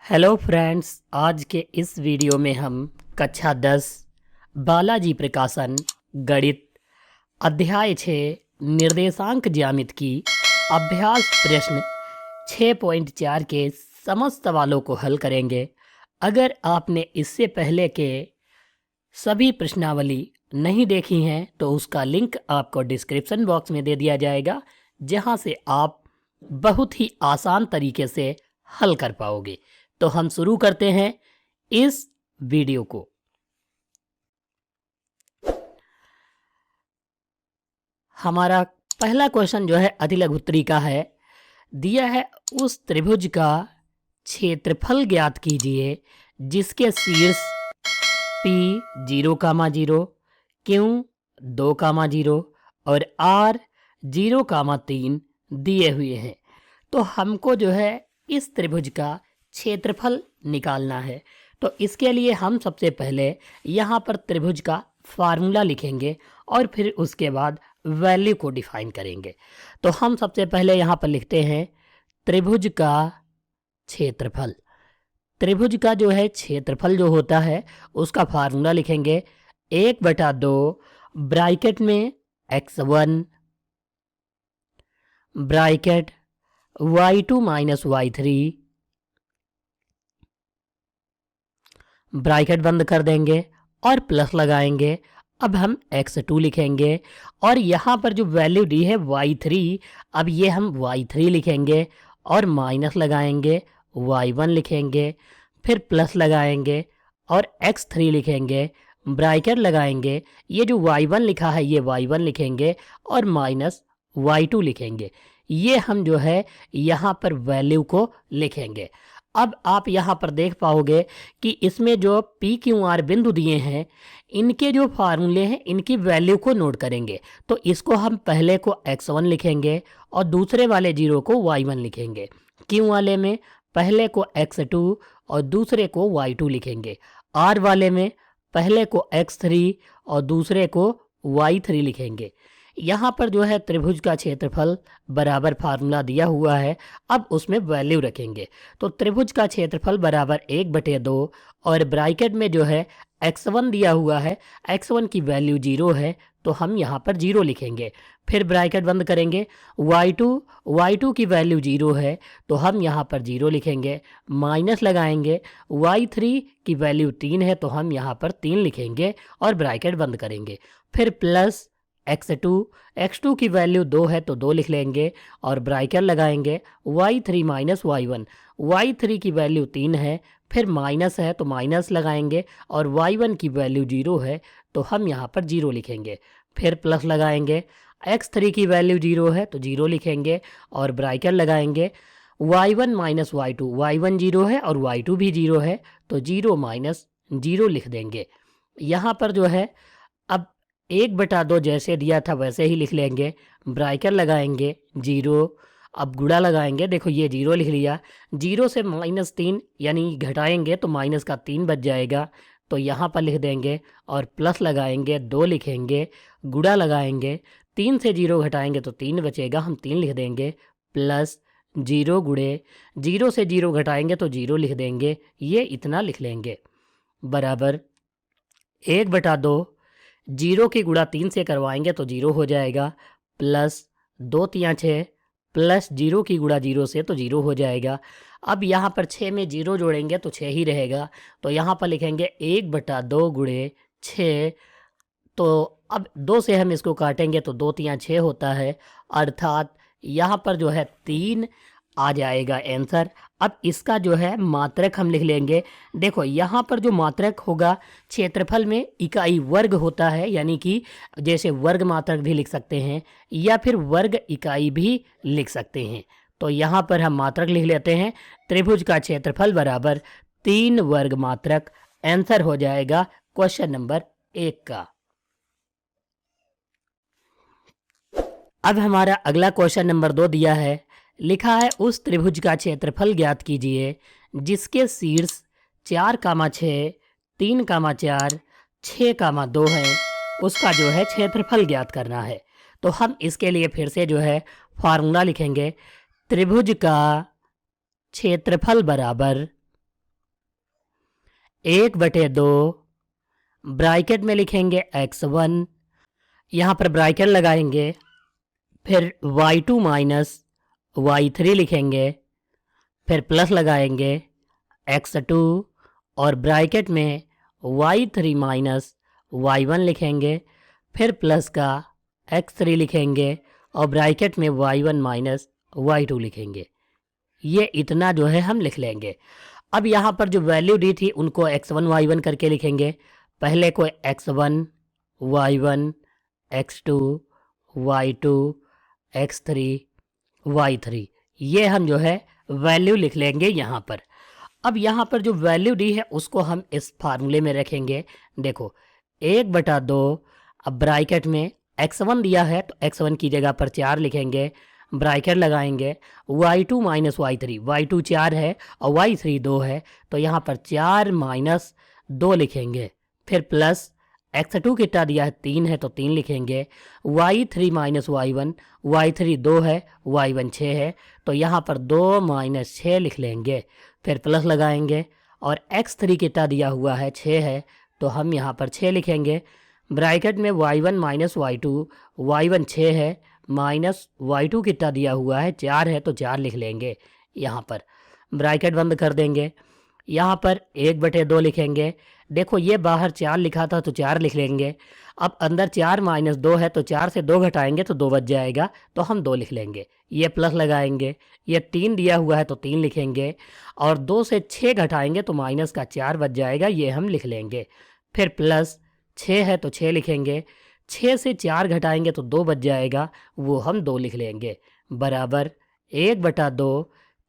Hello friends, आज के इस वीडियो में हम कक्षा 10 बालाजी प्रकाशन गणित अध्याय 6 निर्देशांक ज्यामिति की अभ्यास प्रश्न 6.4 के समस्त सवालों को हल करेंगे। अगर आपने इससे पहले के सभी प्रश्नावली नहीं देखी हैं तो उसका लिंक आपको डिस्क्रिप्शन बॉक्स में दे दिया जाएगा, जहां से आप बहुत ही आसान तरीके से हल कर पाओगे। तो हम शुरू करते हैं इस वीडियो को। हमारा पहला क्वेश्चन जो है अतिलघुत्तरी का है। दिया है उस त्रिभुज का क्षेत्रफल ज्ञात कीजिए जिसके शीर्ष P 0,0, Q 2,0 और R 0,3 दिए हुए हैं। तो हमको जो है इस त्रिभुज का क्षेत्रफल निकालना है। तो इसके लिए हम सबसे पहले यहाँ पर त्रिभुज का फार्मूला लिखेंगे और फिर उसके बाद वैल्यू को डिफाइन करेंगे। तो हम सबसे पहले यहाँ पर लिखते हैं त्रिभुज का क्षेत्रफल। त्रिभुज का जो है क्षेत्रफल जो होता है उसका फार्मूला लिखेंगे 1/2 ब्रैकेट में x1 bracket y2 minus y3 bracket बंद कर देंगे और प्लस लगाएंगे। अब हम x2 लिखेंगे और यहाँ पर जो वैल्यू दी है y3, अब ये हम y3 लिखेंगे और माइनस लगाएंगे, y1 लिखेंगे, फिर प्लस लगाएंगे और x3 लिखेंगे, ब्रैकेट लगाएंगे। ये जो y1 लिखा है ये y1 लिखेंगे और माइनस y2 लिखेंगे। ये हम जो है यहाँ पर वैल्यू को लिखेंगे। अब आप यहाँ पर देख पाओगे कि इसमें जो PQR बिंदु दिए हैं इनके जो फार्मूले हैं इनकी वैल्यू को नोट करेंगे। तो इसको हम पहले को x1 लिखेंगे और दूसरे वाले जीरो को y1 लिखेंगे। Q वाले में पहले को x2 और दूसरे को y2 लिखेंगे। R वाले में पहले को x3 और दूसरे को y3 लिखेंगे। यहाँ पर जो है त्रिभुज का क्षेत्रफल बराबर फार्मूला दिया हुआ है, अब उसमें वैल्यू रखेंगे। तो त्रिभुज का क्षेत्रफल बराबर 1/2 और ब्रैकेट में जो है x1 दिया हुआ है, x1 की वैल्यू 0 है तो हम यहाँ पर 0 लिखेंगे। फिर ब्रैकेट बंद करेंगे, y2 की वैल्यू 0 है तो हम यहाँ पर 0 लिखेंगे, माइनस लगाएंगे, y3 की वैल्यू 3 है तो हम यहाँ पर 3 लिखेंगे और ब्रैकेट बंद करेंगे। फिर प्लस x2 की वैल्यू 2 है तो 2 लिख लेंगे और ब्रैकेट लगाएंगे, y3 माइनस y1, y3 की वैल्यू 3 है, फिर माइनस है तो माइनस लगाएंगे और y1 की वैल्यू 0 है तो हम यहाँ पर 0 लिखेंगे। फिर प्लस लगाएंगे, x3 की वैल्यू 0 है तो 0 लिखेंगे और ब्रैकेट लगाएंगे, y1 माइनस y2, y1 0 है और y2 भी 0 है तो 0 माइनस 0 लिख देंगे। यहाँ पर जो है अब 1/2 जैसे दिया था वैसे ही लिख लेंगे, ब्रैकेट लगाएंगे 0, अब गुणा लगाएंगे, देखो ये 0 लिख लिया, 0 से -3 यानी घटाएंगे तो माइनस का 3 बच जाएगा तो यहाँ पर लिख देंगे और प्लस लगाएंगे, 2 लिखेंगे, गुणा लगाएंगे, 3 से 0 घटाएंगे तो 3 बचेगा, हम 3 लिख देंगे, प्लस 0 गुणे 0 से 0 घटाएंगे तो 0 लिख देंगे, ये इतना लिख लेंगे, बराबर 1/2 0 की गुणा 3 से करवाएंगे तो 0 हो जाएगा, प्लस 2 3 6 प्लस 0 की गुणा 0 से तो 0 हो जाएगा। अब यहाँ पर 6 में 0 जोड़ेंगे तो 6 ही रहेगा तो यहाँ पर लिखेंगे 1/2 गुणे 6। तो अब 2 से हम इसको काटेंगे तो 2 3 6 होता है, अर्थात यहाँ पर जो है 3 आ जाएगा आंसर। अब इसका जो है मात्रक हम लिख लेंगे। देखो यहाँ पर जो मात्रक होगा क्षेत्रफल में इकाई वर्ग होता है, यानी कि जैसे वर्ग मात्रक भी लिख सकते हैं या फिर वर्ग इकाई भी लिख सकते हैं। तो यहाँ पर हम मात्रक लिख लेते हैं, त्रिभुज का क्षेत्रफल बराबर 3 वर्ग मात्रक। आंसर हो जाएगा क्वेश्चन नंबर 1 का। अब हमारा अगला क्वेश्चन नंबर 2 दिया है, लिखा है उस त्रिभुज का क्षेत्रफल ज्ञात कीजिए जिसके शीर्ष 4,6, 3,4, 6,2 है, उसका जो है क्षेत्रफल ज्ञात करना है। तो हम इसके लिए फिर से जो है फार्मूला लिखेंगे, त्रिभुज का क्षेत्रफल बराबर 1/2 ब्रैकेट में लिखेंगे x1, यहाँ पर ब्रैकेट लगाएंगे, फिर y2 माइनस y3 लिखेंगे, फिर प्लस लगाएंगे x2 और ब्रैकेट में y3 माइनस y1 लिखेंगे, फिर प्लस का x3 लिखेंगे और ब्रैकेट में y1 माइनस y2 लिखेंगे। ये इतना जो है हम लिख लेंगे। अब यहाँ पर जो वैल्यू दी थी उनको x1 y1 करके लिखेंगे। पहले को x1 y1 x2 y2 x3 y3, ये हम जो है वैल्यू लिख लेंगे यहाँ पर। अब यहाँ पर जो वैल्यू दी है उसको हम इस फार्मूले में रखेंगे। देखो 1/2, अब ब्रैकेट में x1 दिया है तो x1 की जगह पर 4 लिखेंगे, ब्रैकेट लगाएंगे y2 माइनस y3, y2 4 है और y3 2 है तो यहाँ पर 4 माइनस 2 लिखेंगे, फिर प्लस x2 कितना दिया है 3 है तो 3 लिखेंगे, y3 माइनस y1, y3 2 है y1 6 है तो यहाँ पर 2 माइनस 6 लिख लेंगे, फिर प्लस लगाएंगे और x3 कितना दिया हुआ है 6 है तो हम यहाँ पर 6 लिखेंगे, ब्रैकेट में y1 माइनस y2, y1 6 है माइनस y2 कितना दिया हुआ है 4 है तो 4 लिख लेंगे, यहाँ पर ब्रैकेट बंद कर देंगे। यहाँ पर 1/2 लिखेंगे। देखो ये बाहर 4 लिखा था तो 4 लिख लेंगे, अब अंदर 4 माइनस 2 है तो 4 से 2 घटाएंगे तो 2 बच जाएगा तो हम 2 लिख लेंगे। ये प्लस लगाएंगे, ये 3 दिया हुआ है तो 3 लिखेंगे और 2 से 6 घटाएंगे तो माइनस का 4 बच जाएगा, ये हम लिख लेंगे। फिर प्लस 6 है तो 6 लिखेंगे, 6 से 4 घटाएंगे तो 2 बच जाएगा, वो हम 2 लिख लेंगे, बराबर 1/2,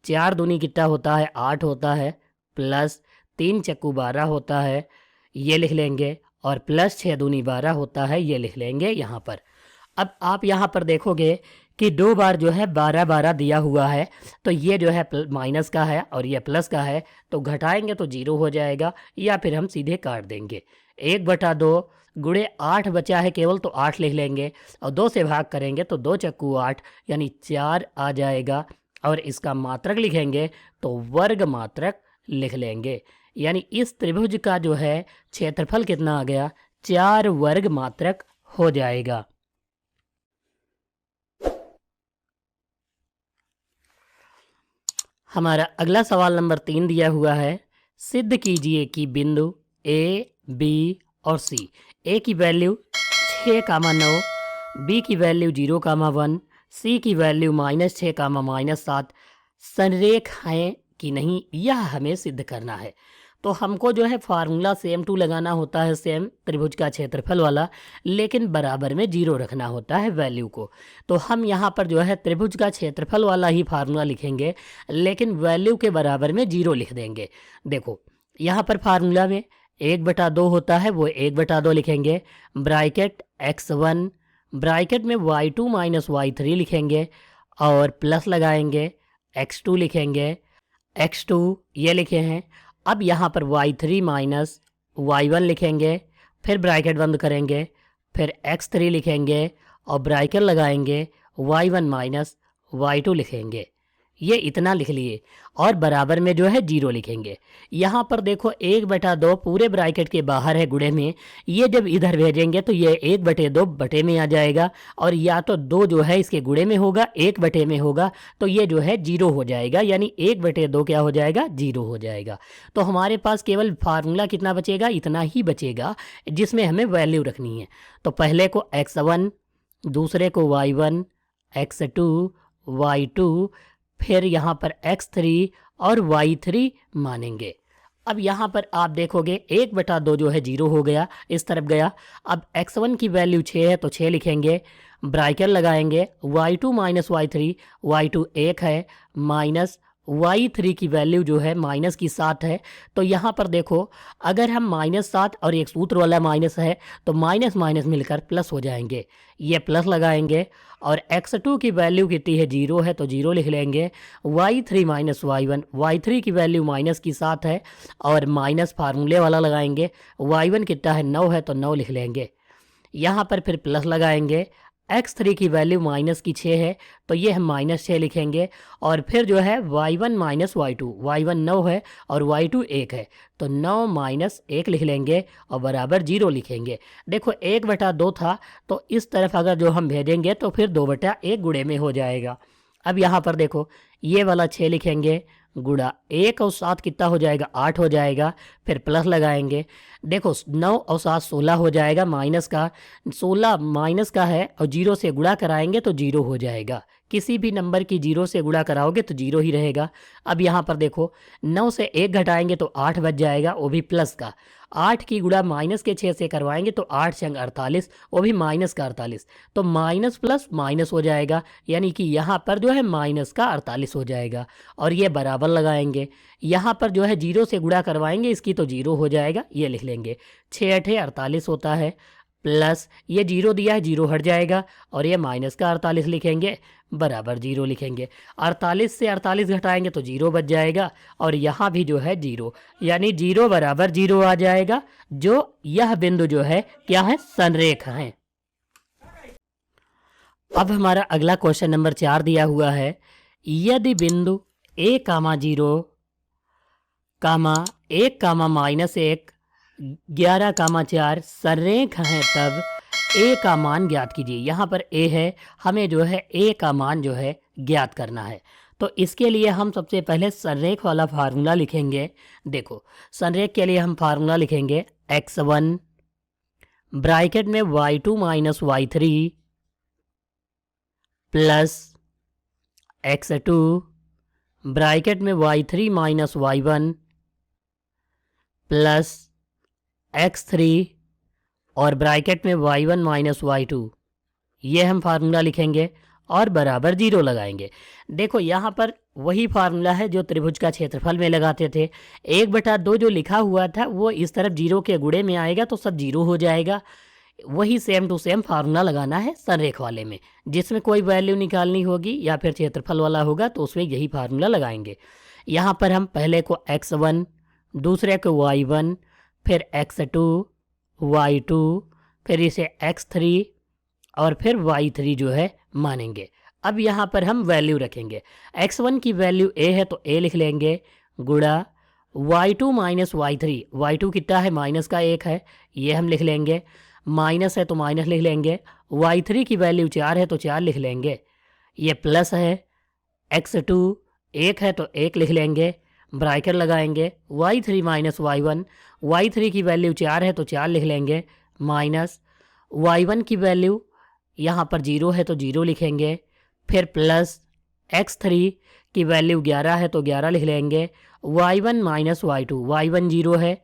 4 दूनी कितना होता है 8 होता है, प्लस 3 चक्कू 12 होता है, ये लिख लेंगे और प्लस 6 दूनी 12 होता है, ये लिख लेंगे यहाँ पर। अब आप यहाँ पर देखोगे कि 2 बार जो है 12 दिया हुआ है तो ये जो है माइनस का है और ये प्लस का है तो घटाएंगे तो 0 हो जाएगा या फिर हम सीधे काट देंगे। 1/2 गुणे 8 बचा है केवल तो 8 लिख लेंगे और 2 से भाग करेंगे तो 2 चक्कू 8 यानी 4 आ जाएगा और इसका मात्रक लिखेंगे तो वर्ग मात्रक लिख लेंगे, यानी इस त्रिभुज का जो है क्षेत्रफल कितना आ गया 4 वर्ग मात्रक हो जाएगा। हमारा अगला सवाल नंबर 3 दिया हुआ है, सिद्ध कीजिए कि बिंदु ए, बी और सी, ए की वैल्यू 6,9, बी की वैल्यू 0,1, सी की वैल्यू -6, -7 संरेख हैं कि नहीं, यह हमें सिद्ध करना है। तो हमको जो है फार्मूला सेम टू लगाना होता है, सेम त्रिभुज का क्षेत्रफल वाला, लेकिन बराबर में 0 रखना होता है वैल्यू को। तो हम यहाँ पर जो है त्रिभुज का क्षेत्रफल वाला ही फार्मूला लिखेंगे लेकिन वैल्यू के बराबर में 0 लिख देंगे। देखो यहाँ पर फार्मूला में 1/2 होता है, वो 1/2 लिखेंगे, ब्रैकेट x1, ब्रैकेट में y2 माइनस y3 लिखेंगे और प्लस लगाएंगे, x2 लिखेंगे, x2 ये लिखे हैं। अब यहाँ पर y3 माइनस y1 लिखेंगे, फिर ब्रैकेट बंद करेंगे, फिर x3 लिखेंगे और ब्रैकेट लगाएंगे, y1 माइनस y2 लिखेंगे, ये इतना लिख लिए और बराबर में जो है 0 लिखेंगे। यहाँ पर देखो 1/2 पूरे ब्रैकेट के बाहर है गुणे में, ये जब इधर भेजेंगे तो ये 1/2 बटे में आ जाएगा और या तो 2 जो है इसके गुणे में होगा, 1 बटे में होगा तो ये जो है 0 हो जाएगा, यानी 1/2 क्या हो जाएगा 0 हो जाएगा। तो हमारे पास केवल फार्मूला कितना बचेगा, इतना ही बचेगा जिसमें हमें वैल्यू रखनी है। तो पहले को x1, दूसरे को y1, x2, y2, फिर यहाँ पर x3 और y3 मानेंगे। अब यहाँ पर आप देखोगे 1/2 जो है 0 हो गया, इस तरफ गया। अब x1 की वैल्यू 6 है तो 6 लिखेंगे, ब्रैकेट लगाएंगे, y2 माइनस y3, y2 1 है माइनस y3 की वैल्यू जो है माइनस की 7 है। तो यहाँ पर देखो अगर हम -7 और एक सूत्र वाला माइनस है तो माइनस माइनस मिलकर प्लस हो जाएंगे, ये प्लस लगाएंगे और x2 की वैल्यू कितनी है 0 है तो 0 लिख लेंगे, y3 माइनस y1, y3 की वैल्यू माइनस की 7 है और माइनस फार्मूले वाला लगाएंगे, y1 कितना है 9 है तो 9 लिख लेंगे। यहाँ पर फिर प्लस लगाएंगे, x3 की वैल्यू माइनस की 6 है तो ये हम -6 लिखेंगे। और फिर जो है y1 माइनस y2, y1 9 है और y2 1 है तो 9 माइनस 1 लिख लेंगे और बराबर 0 लिखेंगे। देखो 1/2 था तो इस तरफ अगर जो हम भेजेंगे तो फिर 2/1 गुणे में हो जाएगा। अब यहाँ पर देखो ये वाला 6 लिखेंगे, गुणा 1 और 7 कितना हो जाएगा, 8 हो जाएगा। फिर प्लस लगाएंगे, देखो 9 और 7 16 हो जाएगा, माइनस का 16 माइनस का है और 0 से गुणा कराएंगे तो 0 हो जाएगा। किसी भी नंबर की 0 से गुणा कराओगे तो 0 ही रहेगा। अब यहाँ पर देखो 9 से 1 घटाएंगे तो 8 बच जाएगा, वो भी प्लस का। 8 की गुणा माइनस के 6 से करवाएंगे तो 8 छंग 48, वो भी माइनस का 48, तो माइनस प्लस माइनस हो जाएगा, यानी कि यहाँ पर जो है माइनस का 48 हो जाएगा। और ये बराबर लगाएंगे, यहाँ पर जो है 0 से गुणा करवाएंगे इसकी तो 0 हो जाएगा, ये लिख लेंगे। 6 8 48 होता है, प्लस ये 0 दिया है 0 हट जाएगा और ये माइनस का 48 लिखेंगे, बराबर 0 लिखेंगे। 48 से 48 घटाएंगे तो 0 बच जाएगा और यहाँ भी जो है 0, यानी 0 बराबर 0 आ जाएगा। जो यह बिंदु जो है क्या है, संरेखा है। अब हमारा अगला क्वेश्चन नंबर 4 दिया हुआ है, यदि बिंदु a, 0, 1, -1, 11, 4 संरेख हैं तब a का मान ज्ञात कीजिए। यहाँ पर a है, हमें जो है a का मान जो है ज्ञात करना है। तो इसके लिए हम सबसे पहले संरेख वाला फार्मूला लिखेंगे। देखो संरेख के लिए हम फार्मूला लिखेंगे x1 ब्रैकेट में y2 minus y3 plus x2 bracket में y3 minus y1 plus x3 और ब्रैकेट में y1 माइनस y2, ये हम फार्मूला लिखेंगे और बराबर 0 लगाएंगे। देखो यहाँ पर वही फार्मूला है जो त्रिभुज का क्षेत्रफल में लगाते थे। 1/2 जो लिखा हुआ था वो इस तरफ 0 के गुणे में आएगा तो सब 0 हो जाएगा। वही सेम टू सेम फार्मूला लगाना है संरेख वाले में, जिसमें कोई वैल्यू निकालनी होगी या फिर क्षेत्रफल वाला होगा तो उसमें यही फार्मूला लगाएंगे। यहाँ पर हम पहले को x1, दूसरे को y1, फिर x2, y2, फिर इसे x3 और फिर y3 जो है मानेंगे। अब यहाँ पर हम वैल्यू रखेंगे। x1 की वैल्यू a है तो a लिख लेंगे, गुणा y2 माइनस y3, y2 कितना है, माइनस का 1 है, ये हम लिख लेंगे, माइनस है तो माइनस लिख लेंगे। y3 की वैल्यू 4 है तो 4 लिख लेंगे, ये प्लस है। x2 1 है तो 1 लिख लेंगे, ब्रैकेट लगाएंगे। y3 माइनस y1, y3 की वैल्यू 4 है तो 4 लिख लेंगे, माइनस y1 की वैल्यू यहाँ पर 0 है तो 0 लिखेंगे, फिर प्लस x3 की वैल्यू 11 है तो 11 लिख लेंगे, y1 माइनस y2, y1 0 है,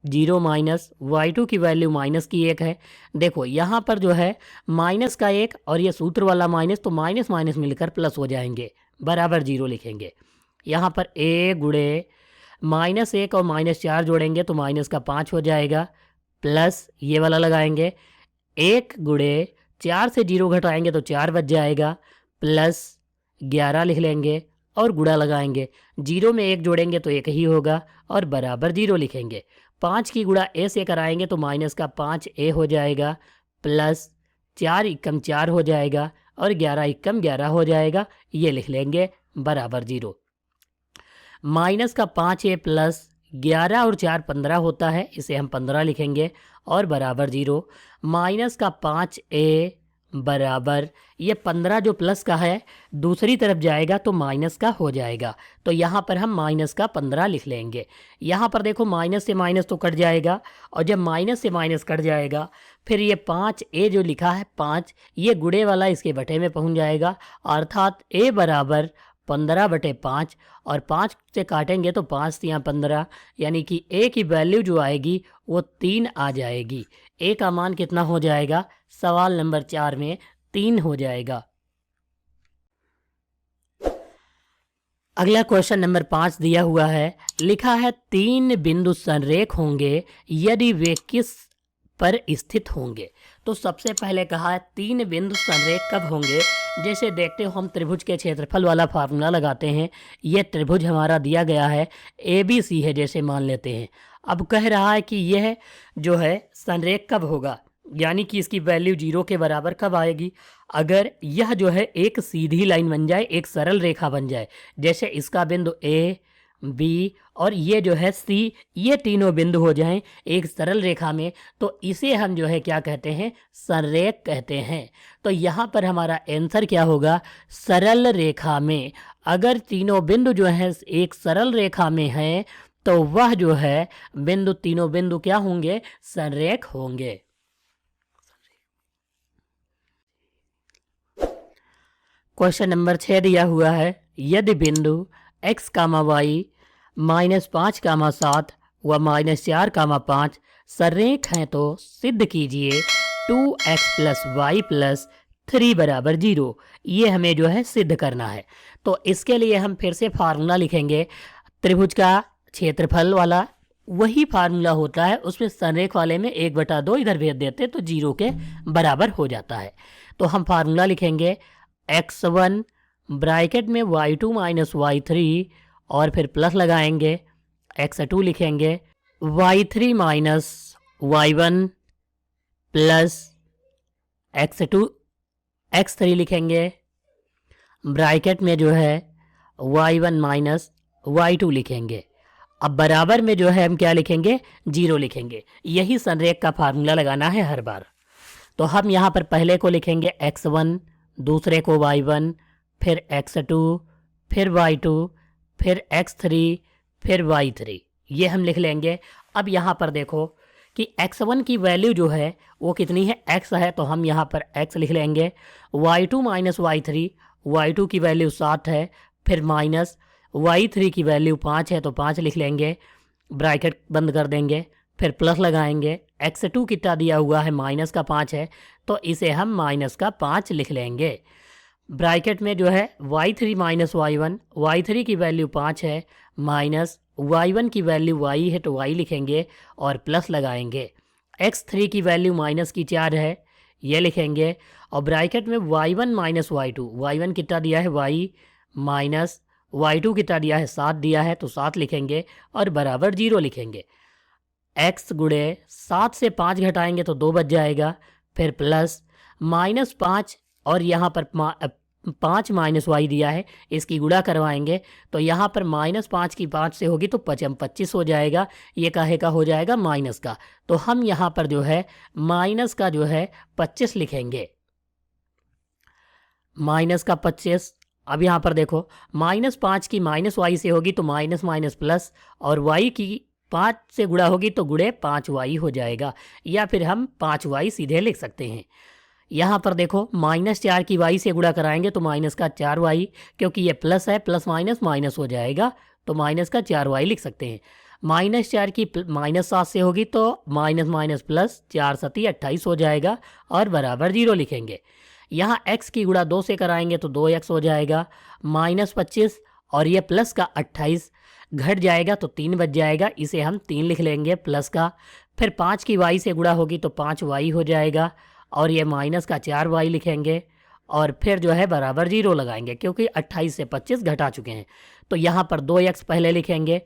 0 माइनस y2 की वैल्यू माइनस की 1 है। देखो यहाँ पर जो है माइनस का 1 और ये सूत्र वाला माइनस, तो माइनस माइनस मिलकर प्लस हो जाएंगे, बराबर 0 लिखेंगे। यहाँ पर a गुणे -1 और -4 जोड़ेंगे तो माइनस का 5 हो जाएगा, प्लस ये वाला लगाएंगे। 1 गुणे 4 से 0 घटाएंगे तो 4 बच जाएगा, प्लस 11 लिख लेंगे और गुणा लगाएंगे। 0 में 1 जोड़ेंगे तो 1 ही होगा और बराबर 0 लिखेंगे। 5 की गुणा a से कराएंगे तो माइनस का 5a हो जाएगा, प्लस 4 एकम 4 हो जाएगा और 11 एकम 11 हो जाएगा, ये लिख लेंगे, बराबर 0। माइनस का 5a प्लस 11 और 4 15 होता है, इसे हम 15 लिखेंगे और बराबर 0। माइनस का 5a बराबर ये 15 जो प्लस का है दूसरी तरफ जाएगा तो माइनस का हो जाएगा, तो यहाँ पर हम माइनस का 15 लिख लेंगे। यहाँ पर देखो माइनस से माइनस तो कट जाएगा और जब माइनस से माइनस कट जाएगा फिर ये 5a जो लिखा है 5, ये गुणे वाला इसके बटे में पहुँच जाएगा, अर्थात a बराबर 15/5 और 5 से काटेंगे तो 5 या 15, यानी कि a की वैल्यू जो आएगी वो 3 आ जाएगी। a का मान कितना हो जाएगा, सवाल नंबर 4 में 3 हो जाएगा। अगला क्वेश्चन नंबर 5 दिया हुआ है, लिखा है 3 बिंदु संरेख होंगे यदि वे किस पर स्थित होंगे। तो सबसे पहले कहा है 3 बिंदु संरेख कब होंगे। जैसे देखते हो हम त्रिभुज के क्षेत्रफल वाला फार्मूला लगाते हैं। ये त्रिभुज हमारा दिया गया है ABC है, जैसे मान लेते हैं। अब कह रहा है कि यह जो है संरेख कब होगा, यानी कि इसकी वैल्यू 0 के बराबर कब आएगी? अगर यह जो है एक सीधी लाइन बन जाए, एक सरल रेखा बन जाए, जैसे इसका बिंदु ए, बी और ये जो है सी, ये तीनों बिंदु हो जाएं एक सरल रेखा में, तो इसे हम जो है क्या कहते हैं? संरेख कहते हैं। तो यहाँ पर हमारा आंसर क्या होगा? सरल रेखा में अगर तीनों बिंदु जो हैं एक सरल रेखा में हैं तो वह जो है बिंदु, तीनों बिंदु क्या होंगे? संरेख होंगे। क्वेश्चन नंबर 6 दिया हुआ है, यदि बिंदु x कामा वाई -5, 7 व -4, 5 संरेख हैं तो सिद्ध कीजिए 2x + y + 3 = 0। ये हमें जो है सिद्ध करना है। तो इसके लिए हम फिर से फार्मूला लिखेंगे। त्रिभुज का क्षेत्रफल वाला वही फार्मूला होता है, उसमें संरेख वाले में 1/2 इधर भेज देते तो 0 के बराबर हो जाता है। तो हम फार्मूला लिखेंगे x1 ब्रैकेट में y2 - y3 और फिर प्लस लगाएंगे, x2 लिखेंगे y3 - y1 प्लस x3 लिखेंगे, ब्रैकेट में जो है y1 - y2 लिखेंगे। अब बराबर में जो है हम क्या लिखेंगे? 0 लिखेंगे। यही संरेख का फार्मूला लगाना है हर बार। तो हम यहाँ पर पहले को लिखेंगे x1, दूसरे को y1, फिर x2, फिर y2, फिर x3, फिर y3, ये हम लिख लेंगे। अब यहाँ पर देखो कि x1 की वैल्यू जो है वो कितनी है? x है, तो हम यहाँ पर x लिख लेंगे। y2 - y3, y2 की वैल्यू 7 है, फिर माइनस y3 की वैल्यू 5 है तो 5 लिख लेंगे, ब्रैकेट बंद कर देंगे, फिर प्लस लगाएंगे। x2 कितना दिया हुआ है? -5 है, तो इसे हम -5 लिख लेंगे। ब्रैकेट में जो है y3 - y1, y3 की वैल्यू 5 है, माइनस y1 की वैल्यू y है तो y लिखेंगे और प्लस लगाएंगे। x3 की वैल्यू -4 है, ये लिखेंगे और ब्रैकेट में y1 - y2, y1 कितना दिया है? y माइनस y2 कितना दिया है? 7 दिया है, तो 7 लिखेंगे और बराबर 0 लिखेंगे। x गुणे 7 से 5 घटाएंगे तो 2 बच जाएगा, फिर प्लस -5 और यहाँ पर 5 - y दिया है, इसकी गुणा करवाएंगे तो यहाँ पर -5 की 5 से होगी तो 25 हो जाएगा। ये काहे का हो जाएगा? माइनस का। तो हम यहाँ पर जो है माइनस का जो है 25 लिखेंगे, माइनस का 25। अब यहाँ पर देखो -5 की -y से होगी तो माइनस माइनस प्लस, और y की 5 से गुणा होगी तो गुणे 5y हो जाएगा, या फिर हम 5y सीधे लिख सकते हैं। यहाँ पर देखो -4 की y से गुणा कराएंगे तो माइनस का 4y, क्योंकि ये प्लस है, प्लस माइनस माइनस हो जाएगा तो माइनस का 4y लिख सकते हैं। -4 की -7 से होगी तो माइनस माइनस प्लस, 4 सती 28 हो जाएगा और बराबर 0 लिखेंगे। यहाँ x की गुणा 2 से कराएंगे तो 2x हो जाएगा, -25 और ये प्लस का 28 घट जाएगा तो 3 बच जाएगा, इसे हम 3 लिख लेंगे प्लस का। फिर 5 की y से गुणा होगी तो 5y हो जाएगा और ये माइनस का 4y लिखेंगे और फिर जो है बराबर 0 लगाएंगे, क्योंकि 28 से 25 घटा चुके हैं। तो यहाँ पर 2x पहले लिखेंगे,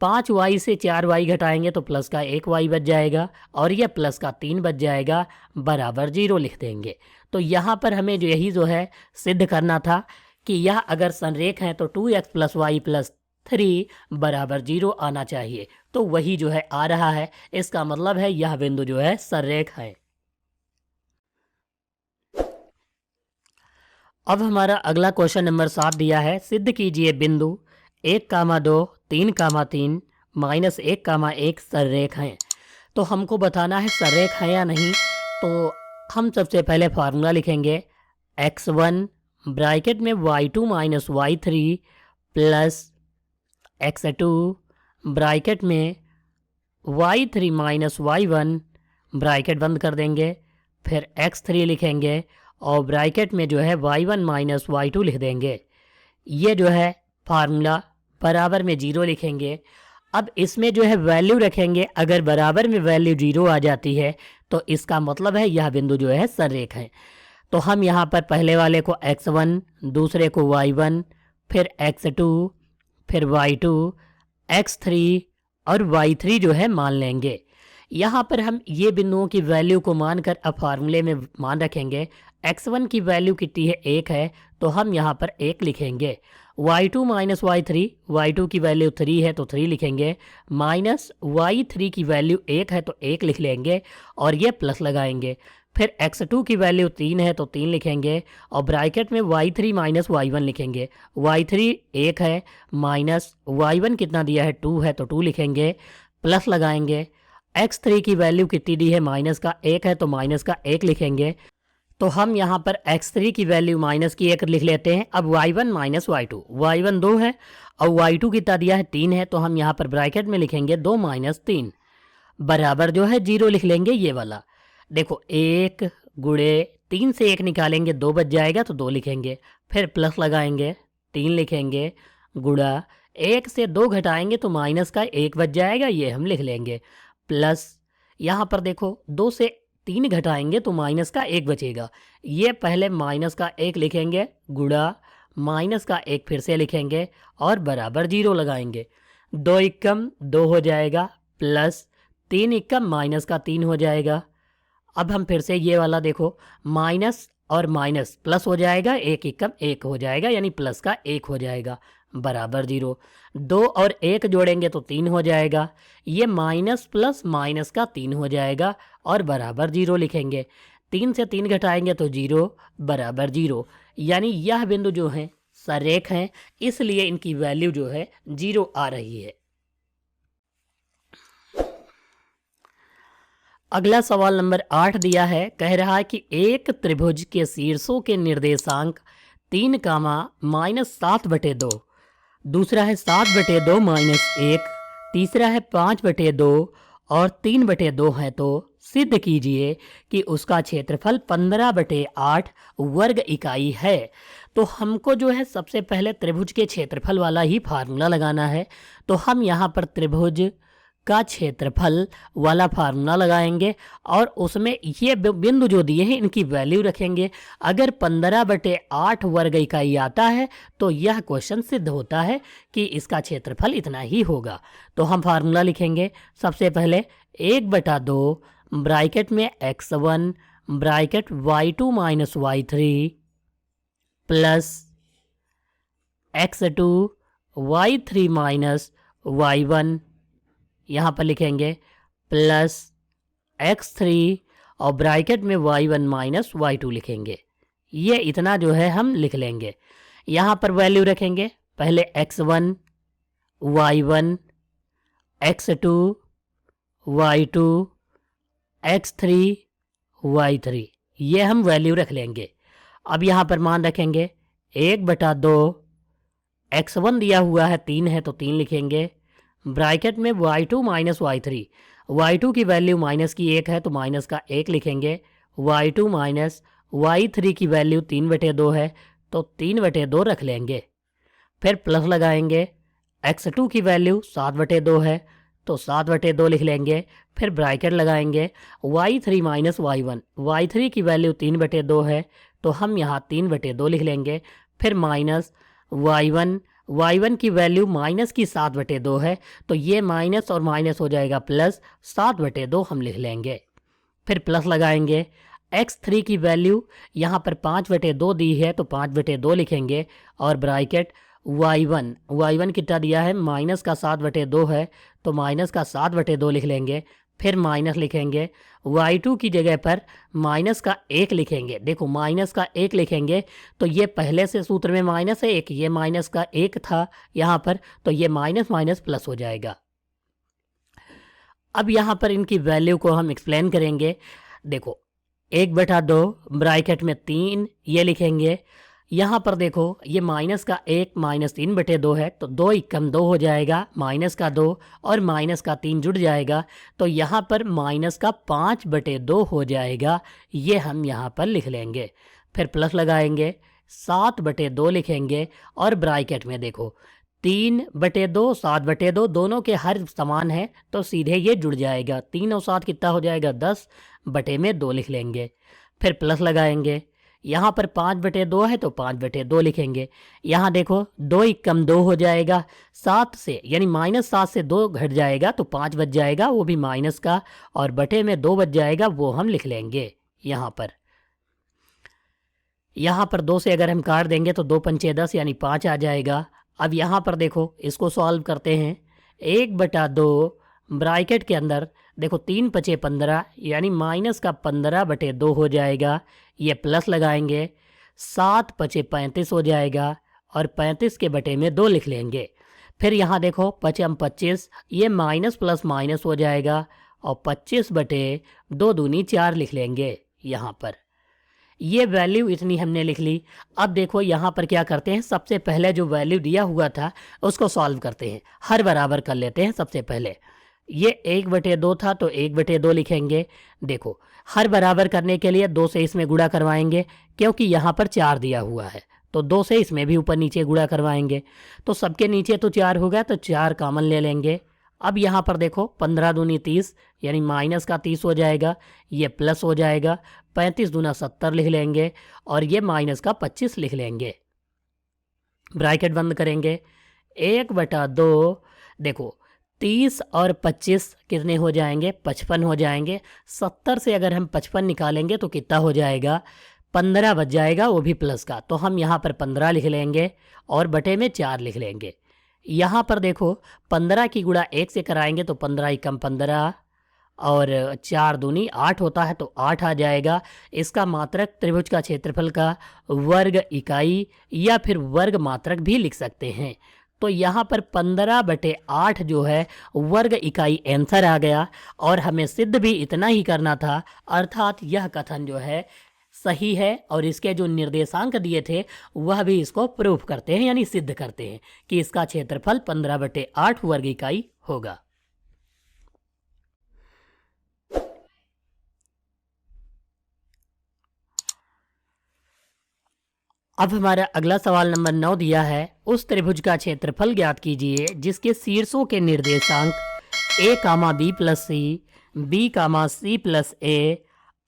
5y से 4y घटाएंगे तो प्लस का 1y बच जाएगा और यह प्लस का 3 बच जाएगा, बराबर 0 लिख देंगे। तो यहाँ पर हमें जो यही जो है सिद्ध करना था कि यह अगर संरेख है तो 2x + y + 3 = 0 आना चाहिए। तो वही जो है आ रहा है, इसका मतलब है यह बिंदु जो है संरेख है। अब हमारा अगला क्वेश्चन नंबर 7 दिया है, सिद्ध कीजिए बिंदु 1, 2, 3, 3 -1, 1 संरेख हैं। तो हमको बताना है संरेख है या नहीं। तो हम सबसे पहले फार्मूला लिखेंगे x1 ब्रैकेट में y2 - y3 plus x2 bracket में y3 - y1 ब्रैकेट बंद कर देंगे, फिर x3 लिखेंगे और ब्रैकेट में जो है y1 - y2 लिख देंगे। ये जो है फार्मूला बराबर में 0 लिखेंगे। अब इसमें जो है वैल्यू रखेंगे, अगर बराबर में वैल्यू 0 आ जाती है तो इसका मतलब है यह बिंदु जो है संरेख है। तो हम यहाँ पर पहले वाले को x1, दूसरे को y1, फिर x2, फिर y2, x3 और y3 जो है मान लेंगे। यहाँ पर हम ये बिंदुओं की वैल्यू को मानकर अब फार्मूले में मान रखेंगे। x1 की वैल्यू कितनी है, 1 है, तो हम यहाँ पर 1 लिखेंगे। y2 माइनस y3, y2 की वैल्यू 3 है तो 3 लिखेंगे, माइनस y3 की वैल्यू 1 है तो 1 लिख लेंगे और ये प्लस लगाएंगे। फिर x2 की वैल्यू 3 है तो 3 लिखेंगे और ब्रैकेट में y3 माइनस y1 लिखेंगे। y3 1 है, माइनस y1 कितना दिया है, 2 है तो 2 लिखेंगे, प्लस लगाएंगे। x3 की वैल्यू कितनी दी है, माइनस का 1 है तो माइनस का 1 लिखेंगे। तो हम यहाँ पर x3 की वैल्यू माइनस की 1 लिख लेते हैं। अब y1 माइनस y2, y1 2 है और y2 कितना दिया है, 3 है, तो हम यहाँ पर ब्रैकेट में लिखेंगे 2 माइनस 3 बराबर जो है 0 लिख लेंगे ये वाला। देखो 1 गुणे 3 से 1 निकालेंगे 2 बच जाएगा तो 2 लिखेंगे, फिर प्लस लगाएंगे 3 लिखेंगे, गुणा 1 से 2 घटाएंगे तो माइनस का 1 बच जाएगा, ये हम लिख लेंगे, प्लस यहाँ पर देखो 2 से 3 घटाएंगे तो माइनस का 1 बचेगा, ये पहले माइनस का 1 लिखेंगे, गुणा माइनस का 1 फिर से लिखेंगे और बराबर 0 लगाएंगे। 2 एकम 2 हो जाएगा, प्लस 3 एकम माइनस का 3 हो जाएगा। अब हम फिर से ये वाला देखो, माइनस और माइनस प्लस हो जाएगा, 1 एकम 1 हो जाएगा, यानी प्लस का 1 हो जाएगा, बराबर 0। 2 और 1 जोड़ेंगे तो 3 हो जाएगा, ये माइनस प्लस माइनस का 3 हो जाएगा और बराबर 0 लिखेंगे। 3 से 3 घटाएंगे तो 0 बराबर 0, यानी यह बिंदु जो है सरेख हैं, इसलिए इनकी वैल्यू जो है 0 आ रही है। अगला सवाल नंबर 8 दिया है, कह रहा है कि एक त्रिभुज के शीर्षों के निर्देशांक 3 कामा माइनस 7/2, दूसरा है 7/2 माइनस 1, तीसरा है 5/2 और 3/2 है, तो सिद्ध कीजिए कि उसका क्षेत्रफल 15/8 वर्ग इकाई है। तो हमको जो है सबसे पहले त्रिभुज के क्षेत्रफल वाला ही फार्मूला लगाना है, तो हम यहाँ पर त्रिभुज का क्षेत्रफल वाला फार्मूला लगाएंगे और उसमें ये बिंदु जो दिए हैं इनकी वैल्यू रखेंगे। अगर 15/8 वर्ग इकाई आता है तो यह क्वेश्चन सिद्ध होता है कि इसका क्षेत्रफल इतना ही होगा। तो हम फार्मूला लिखेंगे, सबसे पहले 1/2 ब्रैकेट में x1 bracket y2 minus y3 plus x2 y3 minus y1, यहाँ पर लिखेंगे प्लस x3 और ब्रैकेट में y1 माइनस y2 लिखेंगे। ये इतना जो है हम लिख लेंगे। यहाँ पर वैल्यू रखेंगे, पहले x1 y1 x2 y2 x3 y3, ये हम वैल्यू रख लेंगे। अब यहाँ पर मान रखेंगे 1/2 x1 दिया हुआ है 3 है तो 3 लिखेंगे, ब्रैकेट में y2 माइनस y3, y2 की वैल्यू माइनस की 1 है तो माइनस का 1 लिखेंगे, y2 माइनस y3 की वैल्यू 3/2 है तो 3/2 रख लेंगे, फिर प्लस लगाएंगे। x2 की वैल्यू 7/2 है तो 7/2 लिख लेंगे, फिर ब्रैकेट लगाएंगे। y3 माइनस y1, y3 की वैल्यू 3/2 है तो हम यहाँ 3/2 लिख लेंगे, फिर माइनस y1 की वैल्यू माइनस की 7/2 है तो ये माइनस और माइनस हो जाएगा प्लस, 7/2 हम लिख लेंगे, फिर प्लस लगाएंगे। x3 की वैल्यू यहाँ पर 5/2 दी है तो 5/2 लिखेंगे और ब्रैकेट y1 कितना दिया है, माइनस का 7/2 है तो माइनस का 7/2 लिख लेंगे, फिर माइनस लिखेंगे। y2 की जगह पर माइनस का 1 लिखेंगे, देखो माइनस का 1 लिखेंगे तो ये पहले से सूत्र में माइनस है 1, ये माइनस का 1 था यहाँ पर तो ये माइनस माइनस प्लस हो जाएगा। अब यहाँ पर इनकी वैल्यू को हम एक्सप्लेन करेंगे। देखो 1/2 ब्रैकेट में 3 ये लिखेंगे, यहाँ पर देखो ये माइनस का 1 माइनस 3/2 है तो 2 एकम 2 हो जाएगा, माइनस का 2 और माइनस का 3 जुड़ जाएगा तो यहाँ पर माइनस का 5/2 हो जाएगा, ये हम यहाँ पर लिख लेंगे, फिर प्लस लगाएंगे, 7/2 लिखेंगे और ब्रैकेट में देखो 3/2 7/2 दोनों के हर समान है तो सीधे ये जुड़ जाएगा, 3 और 7 कितना हो जाएगा 10/2 लिख लेंगे, फिर प्लस लगाएंगे। यहाँ पर 5/2 है तो 5/2 लिखेंगे। यहाँ देखो 2 एकम 2 हो जाएगा, 7 से यानी -7 से 2 घट जाएगा तो 5 बच जाएगा, वो भी माइनस का, और बटे में 2 बच जाएगा, वो हम लिख लेंगे यहाँ पर। यहाँ पर 2 से अगर हम काट देंगे तो 2 पंचे 10 यानी 5 आ जाएगा। अब यहाँ पर देखो इसको सॉल्व करते हैं। 1/2 ब्रैकेट के अंदर देखो 3 पचे 15 यानी -15/2 हो जाएगा। ये प्लस लगाएंगे, 7 पचे 35 हो जाएगा और 35 के बटे में 2 लिख लेंगे। फिर यहाँ देखो 5 25, ये माइनस प्लस माइनस हो जाएगा और 25/2 दूनी 4 लिख लेंगे यहाँ पर। ये वैल्यू इतनी हमने लिख ली। अब देखो यहाँ पर क्या करते हैं, सबसे पहले जो वैल्यू दिया हुआ था उसको सॉल्व करते हैं, हर बराबर कर लेते हैं। सबसे पहले ये 1/2 था तो 1/2 लिखेंगे। देखो हर बराबर करने के लिए 2 से इसमें गुणा करवाएंगे, क्योंकि यहाँ पर 4 दिया हुआ है तो 2 से इसमें भी ऊपर नीचे गुणा करवाएंगे। तो सबके नीचे तो 4 होगा तो 4 कॉमन ले लेंगे। अब यहाँ पर देखो 15 दूनी 30 यानी माइनस का 30 हो जाएगा, ये प्लस हो जाएगा। 35 दूना 70 लिख लेंगे और ये माइनस का 25 लिख लेंगे। ब्रैकेट बंद करेंगे। 1/2 देखो 30 और 25 कितने हो जाएंगे, 55 हो जाएंगे। 70 से अगर हम 55 निकालेंगे तो कितना हो जाएगा, 15 बच जाएगा, वो भी प्लस का। तो हम यहाँ पर 15 लिख लेंगे और बटे में 4 लिख लेंगे। यहाँ पर देखो 15 की गुणा 1 से कराएंगे तो 15 एकम 15 और 4 दूनी 8 होता है तो 8 आ जाएगा। इसका मात्रक त्रिभुज का क्षेत्रफल का वर्ग इकाई या फिर वर्ग मात्रक भी लिख सकते हैं। तो यहाँ पर 15/8 जो है वर्ग इकाई आंसर आ गया और हमें सिद्ध भी इतना ही करना था, अर्थात यह कथन जो है सही है और इसके जो निर्देशांक दिए थे वह भी इसको प्रूफ करते हैं, यानी सिद्ध करते हैं कि इसका क्षेत्रफल 15/8 वर्ग इकाई होगा। अब हमारा अगला सवाल नंबर 9 दिया है, उस त्रिभुज का क्षेत्रफल ज्ञात कीजिए जिसके शीर्षों के निर्देशांक a, b + c, b, c + a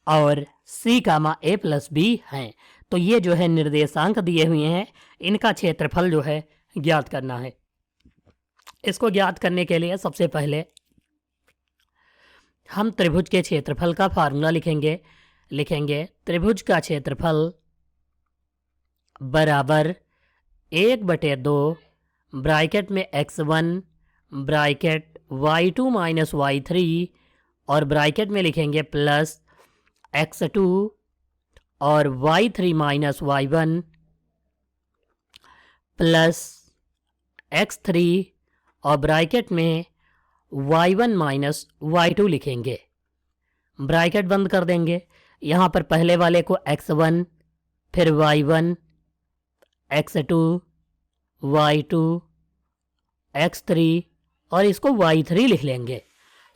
और c, a + b हैं। तो ये जो है निर्देशांक दिए हुए हैं, इनका क्षेत्रफल जो है ज्ञात करना है। इसको ज्ञात करने के लिए सबसे पहले हम त्रिभुज के क्षेत्रफल का फार्मूला लिखेंगे त्रिभुज का क्षेत्रफल बराबर 1/2 ब्रैकेट में x1 ब्रैकेट y2 - y3 और ब्रैकेट में लिखेंगे प्लस x2 और y3 - y1 प्लस x3 और ब्रैकेट में y1 - y2 लिखेंगे। ब्रैकेट बंद कर देंगे। यहाँ पर पहले वाले को x1 फिर y1 x2 y2 x3 और इसको y3 लिख लेंगे।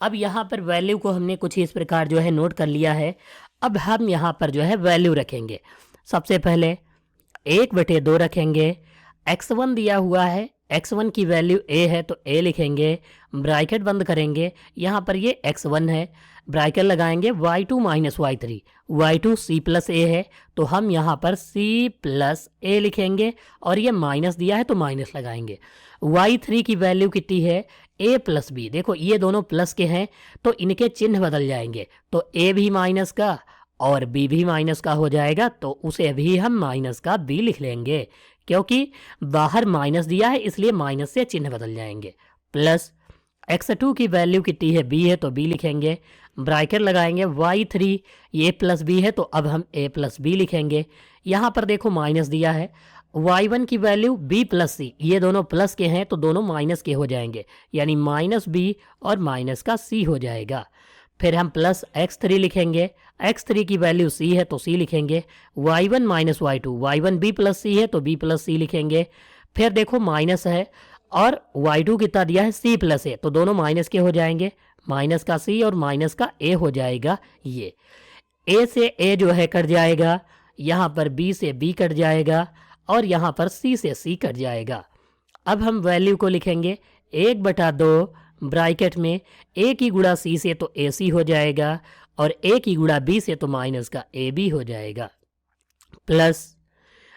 अब यहाँ पर वैल्यू को हमने कुछ इस प्रकार जो है नोट कर लिया है। अब हम यहाँ पर जो है वैल्यू रखेंगे। सबसे पहले 1/2 रखेंगे। x1 दिया हुआ है, x1 की वैल्यू a है तो a लिखेंगे। ब्रैकेट बंद करेंगे। यहाँ पर ये x1 है, ब्रैकेट लगाएंगे y2 - y3, y2 c + a है तो हम यहाँ पर c + a लिखेंगे और ये माइनस दिया है तो माइनस लगाएंगे। y3 की वैल्यू कितनी है, a + b। देखो ये दोनों प्लस के हैं तो इनके चिन्ह बदल जाएंगे, तो a भी माइनस का और b भी माइनस का हो जाएगा, तो उसे भी हम माइनस का b लिख लेंगे, क्योंकि बाहर माइनस दिया है इसलिए माइनस से चिन्ह बदल जाएंगे। प्लस x2 की वैल्यू कितनी है, b है तो b लिखेंगे। ब्रैकेट लगाएंगे। y3 ये + b है तो अब हम a + b लिखेंगे। यहाँ पर देखो माइनस दिया है। y1 की वैल्यू b + c, ये दोनों प्लस के हैं तो दोनों माइनस के हो जाएंगे, यानी -b और माइनस का c हो जाएगा। फिर हम प्लस x3 लिखेंगे। x3 की वैल्यू c है तो c लिखेंगे। y1 - y2, y1 b + c है तो b + c लिखेंगे। फिर देखो माइनस है और y2 कितना दिया है, c + a, तो दोनों माइनस के हो जाएंगे, माइनस का c और माइनस का a हो जाएगा। ये a से a जो है कट जाएगा, यहाँ पर b से b कट जाएगा और यहाँ पर c से c कट जाएगा। अब हम वैल्यू को लिखेंगे 1/2 ब्रैकेट में a की गुणा c से तो ac हो जाएगा और a की गुणा b से तो माइनस का ab हो जाएगा। प्लस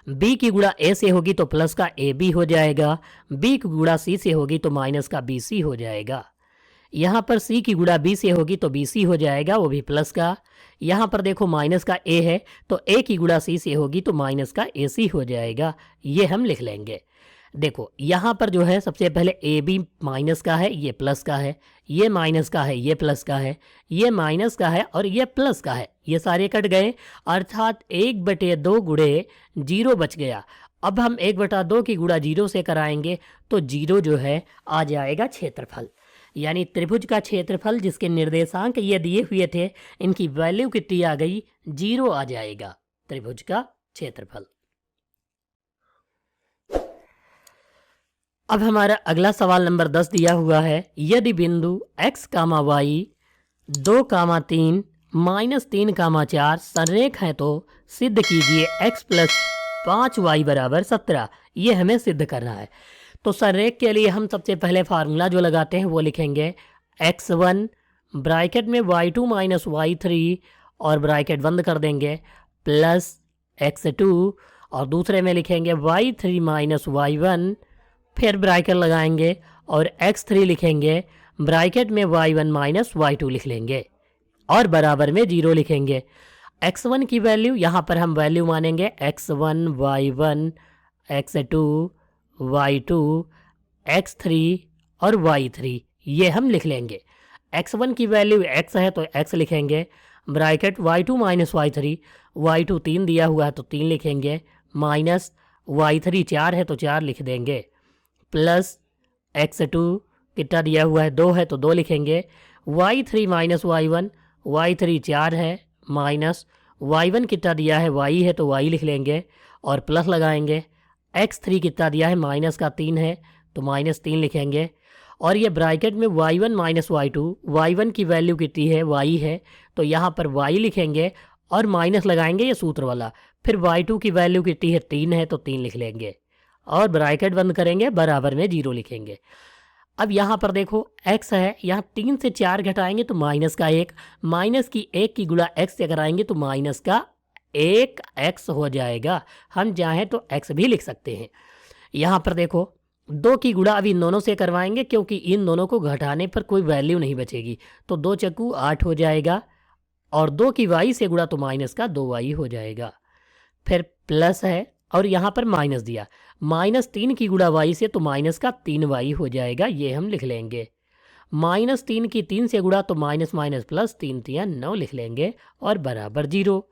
बी की गुणा ए से होगी तो प्लस का ए बी हो जाएगा, बी की गुणा सी से होगी तो माइनस का बी सी हो जाएगा। यहाँ पर सी की गुणा बी से होगी तो बी सी हो जाएगा, वो भी प्लस का। यहाँ पर देखो माइनस का ए है तो ए की गुणा सी से होगी तो माइनस का ए सी हो जाएगा, ये हम लिख लेंगे। देखो यहाँ पर जो है सबसे पहले ए बी माइनस का है, ये प्लस का है, ये माइनस का है, ये प्लस का है, ये माइनस का है और ये प्लस का है, ये सारे कट गए, अर्थात 1/2 गुणे 0 बच गया। अब हम 1/2 की गुणा 0 से कराएंगे तो 0 जो है आ जाएगा क्षेत्रफल, यानी त्रिभुज का क्षेत्रफल जिसके निर्देशांक ये दिए हुए थे, इनकी वैल्यू कितनी आ गई, 0 आ जाएगा त्रिभुज का क्षेत्रफल। अब हमारा अगला सवाल नंबर 10 दिया हुआ है, यदि बिंदु x, y 2, 3 -3, 4 संरेख है तो सिद्ध कीजिए x + 5y = 17। ये हमें सिद्ध करना है। तो संरेख के लिए हम सबसे पहले फार्मूला जो लगाते हैं वो लिखेंगे x1 ब्रैकेट में y2 - y3 और ब्रैकेट बंद कर देंगे प्लस x2 और दूसरे में लिखेंगे y3 - y1, फिर ब्रैकेट लगाएंगे और x3 लिखेंगे, ब्रैकेट में y1 - y2 लिख लेंगे और बराबर में 0 लिखेंगे। x1 की वैल्यू यहाँ पर हम वैल्यू मानेंगे x1 y1 x2 y2 x3 और y3, ये हम लिख लेंगे। x1 की वैल्यू x है तो x लिखेंगे, ब्रैकेट y2 - y3, y2 3 दिया हुआ है तो 3 लिखेंगे, माइनस y3 4 है तो 4 लिख देंगे, प्लस x2 कितना दिया हुआ है 2 है तो 2 लिखेंगे, y3 - y1, y3 4 है, माइनस y1 कितना दिया है y है तो y लिख लेंगे और प्लस लगाएंगे, x3 कितना दिया है माइनस का 3 है तो -3 लिखेंगे और ये ब्रैकेट में y1 - y2, y1 की वैल्यू कितनी है y है तो यहाँ पर y लिखेंगे और माइनस लगाएंगे ये सूत्र वाला, फिर y2 की वैल्यू कितनी है 3 है तो 3 लिख लेंगे और ब्रैकेट बंद करेंगे, बराबर में 0 लिखेंगे। अब यहाँ पर देखो x है, यहाँ 3 से 4 घटाएंगे तो माइनस का 1, माइनस की 1 की गुणा x से कराएंगे तो माइनस का 1x हो जाएगा। हम चाहें तो x भी लिख सकते हैं। यहाँ पर देखो 2 की गुणा अभी इन दोनों से करवाएंगे क्योंकि इन दोनों को घटाने पर कोई वैल्यू नहीं बचेगी, तो 2 चक्कू 8 हो जाएगा और 2 की y से गुणा तो माइनस का 2y हो जाएगा, फिर प्लस है और यहाँ पर माइनस दिया, -3 की गुणा y से तो माइनस का 3y हो जाएगा, ये हम लिख लेंगे। -3 की 3 से गुणा तो माइनस माइनस प्लस 3 3 9 लिख लेंगे और बराबर 0।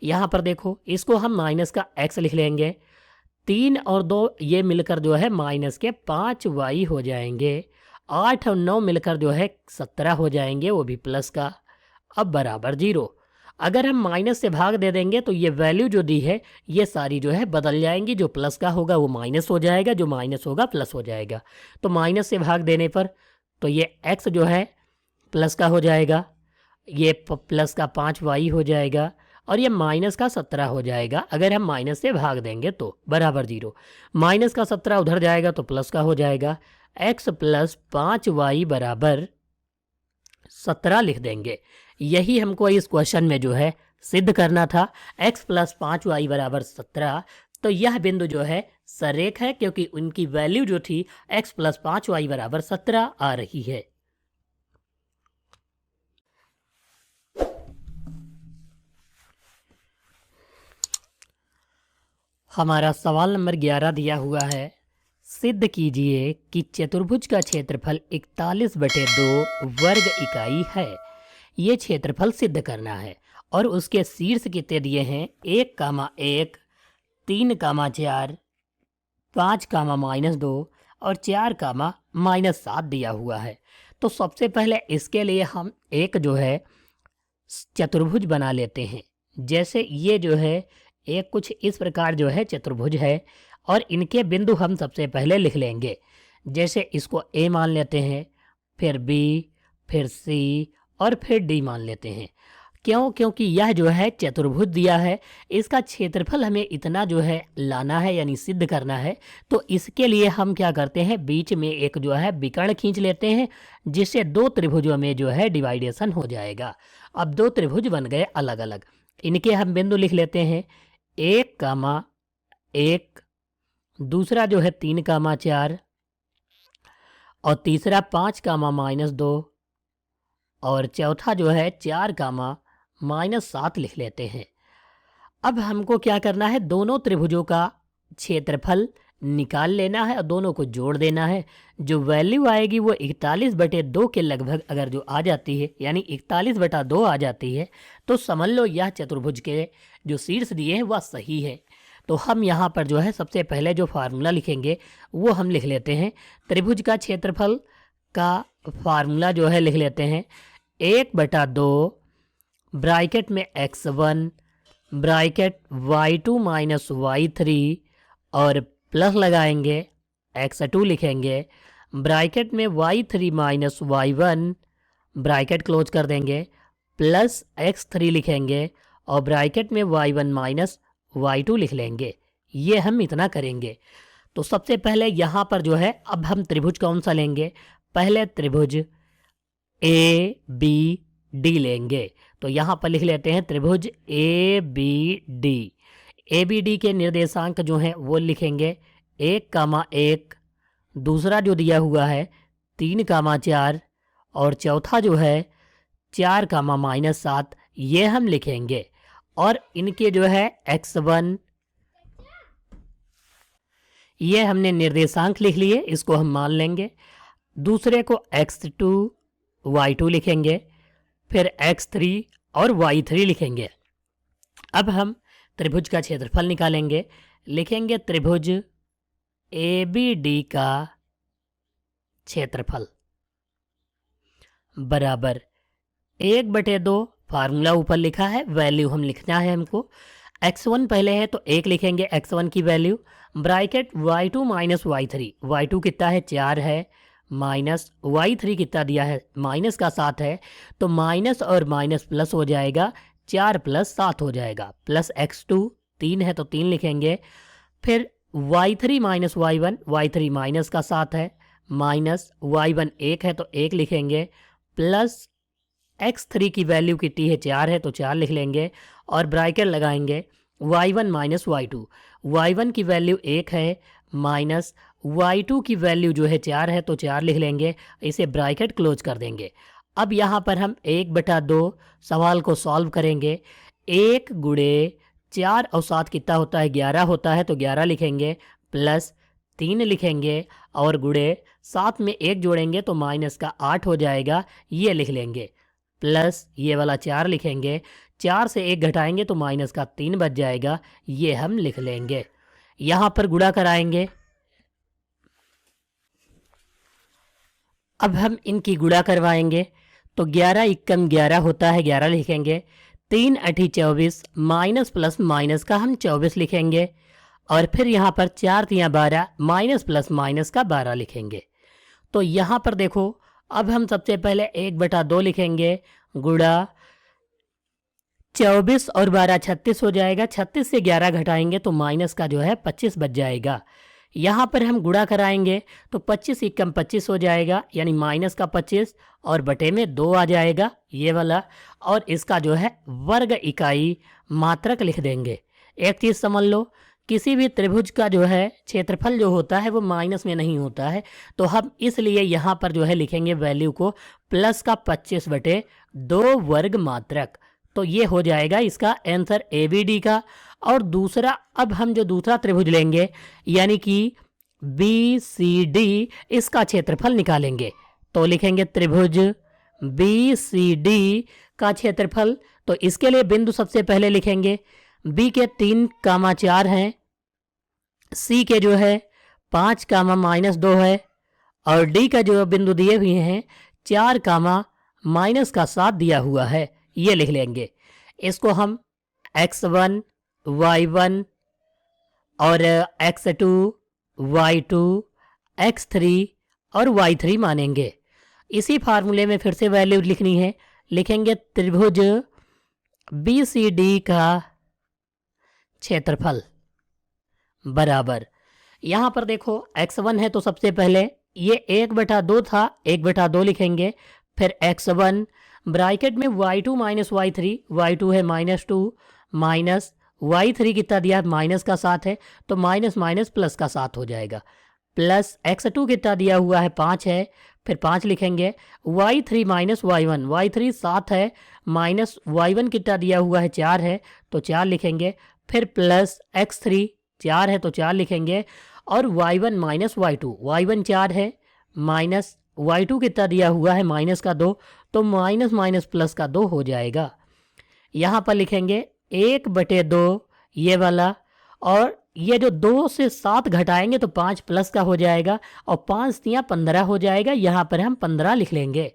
यहाँ पर देखो इसको हम माइनस का x लिख लेंगे, 3 और 2 ये मिलकर जो है माइनस के 5y हो जाएंगे, 8 और 9 मिलकर जो है 17 हो जाएंगे, वो भी प्लस का, अब बराबर 0। अगर हम माइनस से भाग दे देंगे तो ये वैल्यू जो दी है ये सारी जो है बदल जाएंगी, जो प्लस का होगा वो माइनस हो जाएगा, जो माइनस होगा प्लस हो जाएगा। तो माइनस से भाग देने पर तो ये x जो है प्लस का हो जाएगा, ये प्लस का 5y हो जाएगा और ये माइनस का 17 हो जाएगा। अगर हम माइनस से भाग देंगे तो बराबर 0, माइनस का 17 उधर जाएगा तो प्लस का हो जाएगा, x + 5y = 17 लिख देंगे। यही हमको इस क्वेश्चन में जो है सिद्ध करना था, x + 5y = 17। तो यह बिंदु जो है सरेख है क्योंकि उनकी वैल्यू जो थी x + 5y = 17 आ रही है। हमारा सवाल नंबर 11 दिया हुआ है, सिद्ध कीजिए कि चतुर्भुज का क्षेत्रफल 41/2 वर्ग इकाई है। ये क्षेत्रफल सिद्ध करना है और उसके शीर्ष कितने दिए हैं 1, 1, 3, 4, 5, -2 और 4, -7 दिया हुआ है। तो सबसे पहले इसके लिए हम एक जो है चतुर्भुज बना लेते हैं। जैसे ये जो है एक कुछ इस प्रकार जो है चतुर्भुज है और इनके बिंदु हम सबसे पहले लिख लेंगे। जैसे इसको A मान लेते हैं, फिर B, फिर C और फिर D मान लेते हैं। क्यों? क्योंकि यह जो है चतुर्भुज दिया है, इसका क्षेत्रफल हमें इतना जो है लाना है यानी सिद्ध करना है। तो इसके लिए हम क्या करते हैं, बीच में एक जो है विकर्ण खींच लेते हैं जिससे 2 त्रिभुजों में जो है डिवाइडेशन हो जाएगा। अब 2 त्रिभुज बन गए अलग अलग, इनके हम बिंदु लिख लेते हैं। 1,1, दूसरा जो है 3,4 और तीसरा 5,-2 और चौथा जो है 4,-7 लिख लेते हैं। अब हमको क्या करना है, दोनों त्रिभुजों का क्षेत्रफल निकाल लेना है और दोनों को जोड़ देना है। जो वैल्यू आएगी वो 41/2 के लगभग अगर जो आ जाती है, यानी 41/2 आ जाती है, तो समझ लो यह चतुर्भुज के जो शीर्ष दिए हैं वह सही है। तो हम यहाँ पर जो है सबसे पहले जो फार्मूला लिखेंगे वो हम लिख लेते हैं। त्रिभुज का क्षेत्रफल का फार्मूला जो है लिख लेते हैं 1/2 ब्रैकेट में x1 bracket y2 minus y3 और प्लस लगाएंगे x2 लिखेंगे ब्रैकेट में y3 minus y1 bracket close कर देंगे प्लस x3 लिखेंगे और ब्रैकेट में y1 माइनस y2 लिख लेंगे। ये हम इतना करेंगे। तो सबसे पहले यहाँ पर जो है अब हम त्रिभुज कौन सा लेंगे, पहले त्रिभुज ए बी डी लेंगे। तो यहाँ पर लिख लेते हैं त्रिभुज A B D. A B D के निर्देशांक जो हैं वो लिखेंगे 1,1, दूसरा जो दिया हुआ है 3,4 और चौथा जो है 4,-7, ये हम लिखेंगे। और इनके जो है x1 ये हमने निर्देशांक लिख लिए, इसको हम मान लेंगे। दूसरे को x2 y2 लिखेंगे, फिर x3 और y3 लिखेंगे। अब हम त्रिभुज का क्षेत्रफल निकालेंगे। लिखेंगे त्रिभुज ए बी डी का क्षेत्रफल बराबर 1/2, फार्मूला ऊपर लिखा है, वैल्यू हम लिखना है हमको। x1 पहले है तो 1 लिखेंगे x1 की value, bracket y2 minus y3, y2 कितना है 4 है, माइनस y3 कितना दिया है माइनस का 7 है, तो माइनस और माइनस प्लस हो जाएगा, 4 + 7 हो जाएगा, प्लस x2 3 है तो 3 लिखेंगे, फिर y3 minus y1, y3 minus का 7 है, माइनस y1 1 है तो 1 लिखेंगे, प्लस x3 की वैल्यू कितनी है 4 है तो 4 लिख लेंगे और ब्रैकेट लगाएंगे y1 माइनस y2, y1 की वैल्यू 1 है माइनस y2 की वैल्यू जो है 4 है तो 4 लिख लेंगे, इसे ब्रैकेट क्लोज कर देंगे। अब यहाँ पर हम 1/2 सवाल को सॉल्व करेंगे। 1 × 4 और 7 कितना होता है 11 होता है तो 11 लिखेंगे, प्लस 3 लिखेंगे और गुणे 7 में 1 जोड़ेंगे तो माइनस का 8 हो जाएगा, ये लिख लेंगे, प्लस ये वाला 4 लिखेंगे, 4 से 1 घटाएंगे तो माइनस का 3 बच जाएगा, ये हम लिख लेंगे। यहाँ पर गुणा कराएंगे। अब हम इनकी गुणा करवाएंगे तो 11 × 11 होता है 11 लिखेंगे, 3 × 8 24, माइनस प्लस माइनस का हम 24 लिखेंगे और फिर यहाँ पर 4 × 12, माइनस प्लस माइनस का 12 लिखेंगे। तो यहाँ पर देखो अब हम सबसे पहले 1/2 लिखेंगे, गुणा 24 और 12 36 हो जाएगा, 36 से 11 घटाएंगे तो माइनस का जो है 25 बच जाएगा। यहाँ पर हम गुणा कराएंगे तो 25 × 25 हो जाएगा, यानी माइनस का 25 और बटे में 2 आ जाएगा ये वाला, और इसका जो है वर्ग इकाई मात्रक लिख देंगे। एक चीज़ समझ लो, किसी भी त्रिभुज का जो है क्षेत्रफल जो होता है वो माइनस में नहीं होता है, तो हम इसलिए यहाँ पर जो है लिखेंगे वैल्यू को प्लस का 25/2 वर्ग मात्रक। तो ये हो जाएगा इसका आंसर ABD का। और दूसरा, अब हम जो दूसरा त्रिभुज लेंगे यानी कि BCD, इसका क्षेत्रफल निकालेंगे। तो लिखेंगे त्रिभुज BCD का क्षेत्रफल। तो इसके लिए बिंदु सबसे पहले लिखेंगे, B के 3,4 हैं, C के जो है 5,-2 है और D का जो बिंदु दिए हुए हैं 4,-7 दिया हुआ है, ये लिख लेंगे। इसको हम x1 y1 और x2 y2 x3 और y3 मानेंगे। इसी फार्मूले में फिर से वैल्यू लिखनी है। लिखेंगे त्रिभुज BCD का क्षेत्रफल बराबर, यहाँ पर देखो x1 है तो सबसे पहले ये 1/2 था, 1/2 लिखेंगे, फिर x1 ब्रैकेट में y2 माइनस y3, y2 है -2 माइनस y3 कितना दिया है, माइनस का 7 है, तो माइनस माइनस प्लस का 7 हो जाएगा। प्लस x2 कितना दिया हुआ है, 5 है, फिर 5 लिखेंगे। y3 माइनस y1, y3 7 है, माइनस y1 कितना दिया हुआ है, 4 है, तो 4 लिखेंगे। फिर प्लस x3 4 है तो 4 लिखेंगे। और y1 माइनस y2, y1 4 है, माइनस y2 कितना दिया हुआ है, माइनस का 2, तो माइनस माइनस प्लस का 2 हो जाएगा। यहाँ पर लिखेंगे 1/2 ये वाला, और ये जो 2 से 7 घटाएंगे तो 5 प्लस का हो जाएगा, और 5 तियाँ 15 हो जाएगा। यहाँ पर हम 15 लिख लेंगे।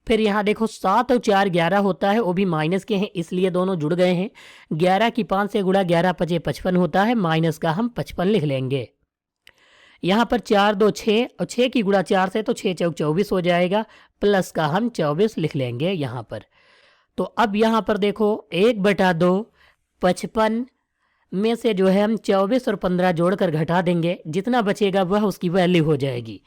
फिर यहाँ देखो 7 और 4 11 होता है, वो भी माइनस के हैं इसलिए दोनों जुड़ गए हैं। 11 की 5 से गुणा 11 पचे 55 होता है, माइनस का हम 55 लिख लेंगे। यहाँ पर 4 2 6, और 6 की गुणा 4 से तो 6 चौक 24 हो जाएगा, प्लस का हम 24 लिख लेंगे यहाँ पर। तो अब यहाँ पर देखो 1/2 55 में से जो है हम 24 और 15 जोड़कर घटा देंगे, जितना बचेगा वह उसकी वैल्यू हो जाएगी।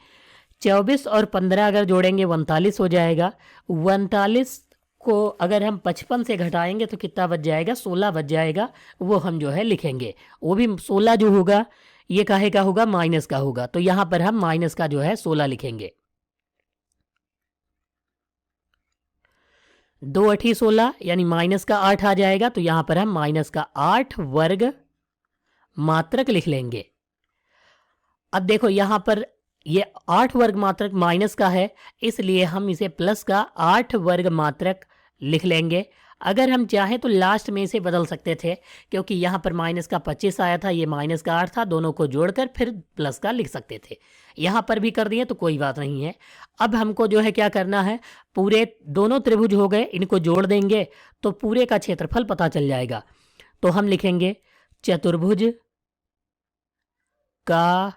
24 और 15 अगर जोड़ेंगे 39 हो जाएगा। 39 को अगर हम 55 से घटाएंगे तो कितना बच जाएगा, 16 बच जाएगा। वो हम जो है लिखेंगे, वो भी 16 जो होगा ये काहे का होगा, माइनस का होगा, तो यहाँ पर हम माइनस का जो है 16 लिखेंगे। 2 8 16 यानी माइनस का 8 आ जाएगा, तो यहाँ पर हम माइनस का 8 वर्ग मात्रक लिख लेंगे। अब देखो यहाँ पर ये 8 वर्ग मात्रक माइनस का है, इसलिए हम इसे प्लस का 8 वर्ग मात्रक लिख लेंगे। अगर हम चाहें तो लास्ट में इसे बदल सकते थे, क्योंकि यहाँ पर माइनस का 25 आया था, ये माइनस का 8 था, दोनों को जोड़कर फिर प्लस का लिख सकते थे। यहाँ पर भी कर दिए तो कोई बात नहीं है। अब हमको जो है क्या करना है, पूरे दोनों त्रिभुज हो गए, इनको जोड़ देंगे तो पूरे का क्षेत्रफल पता चल जाएगा। तो हम लिखेंगे चतुर्भुज का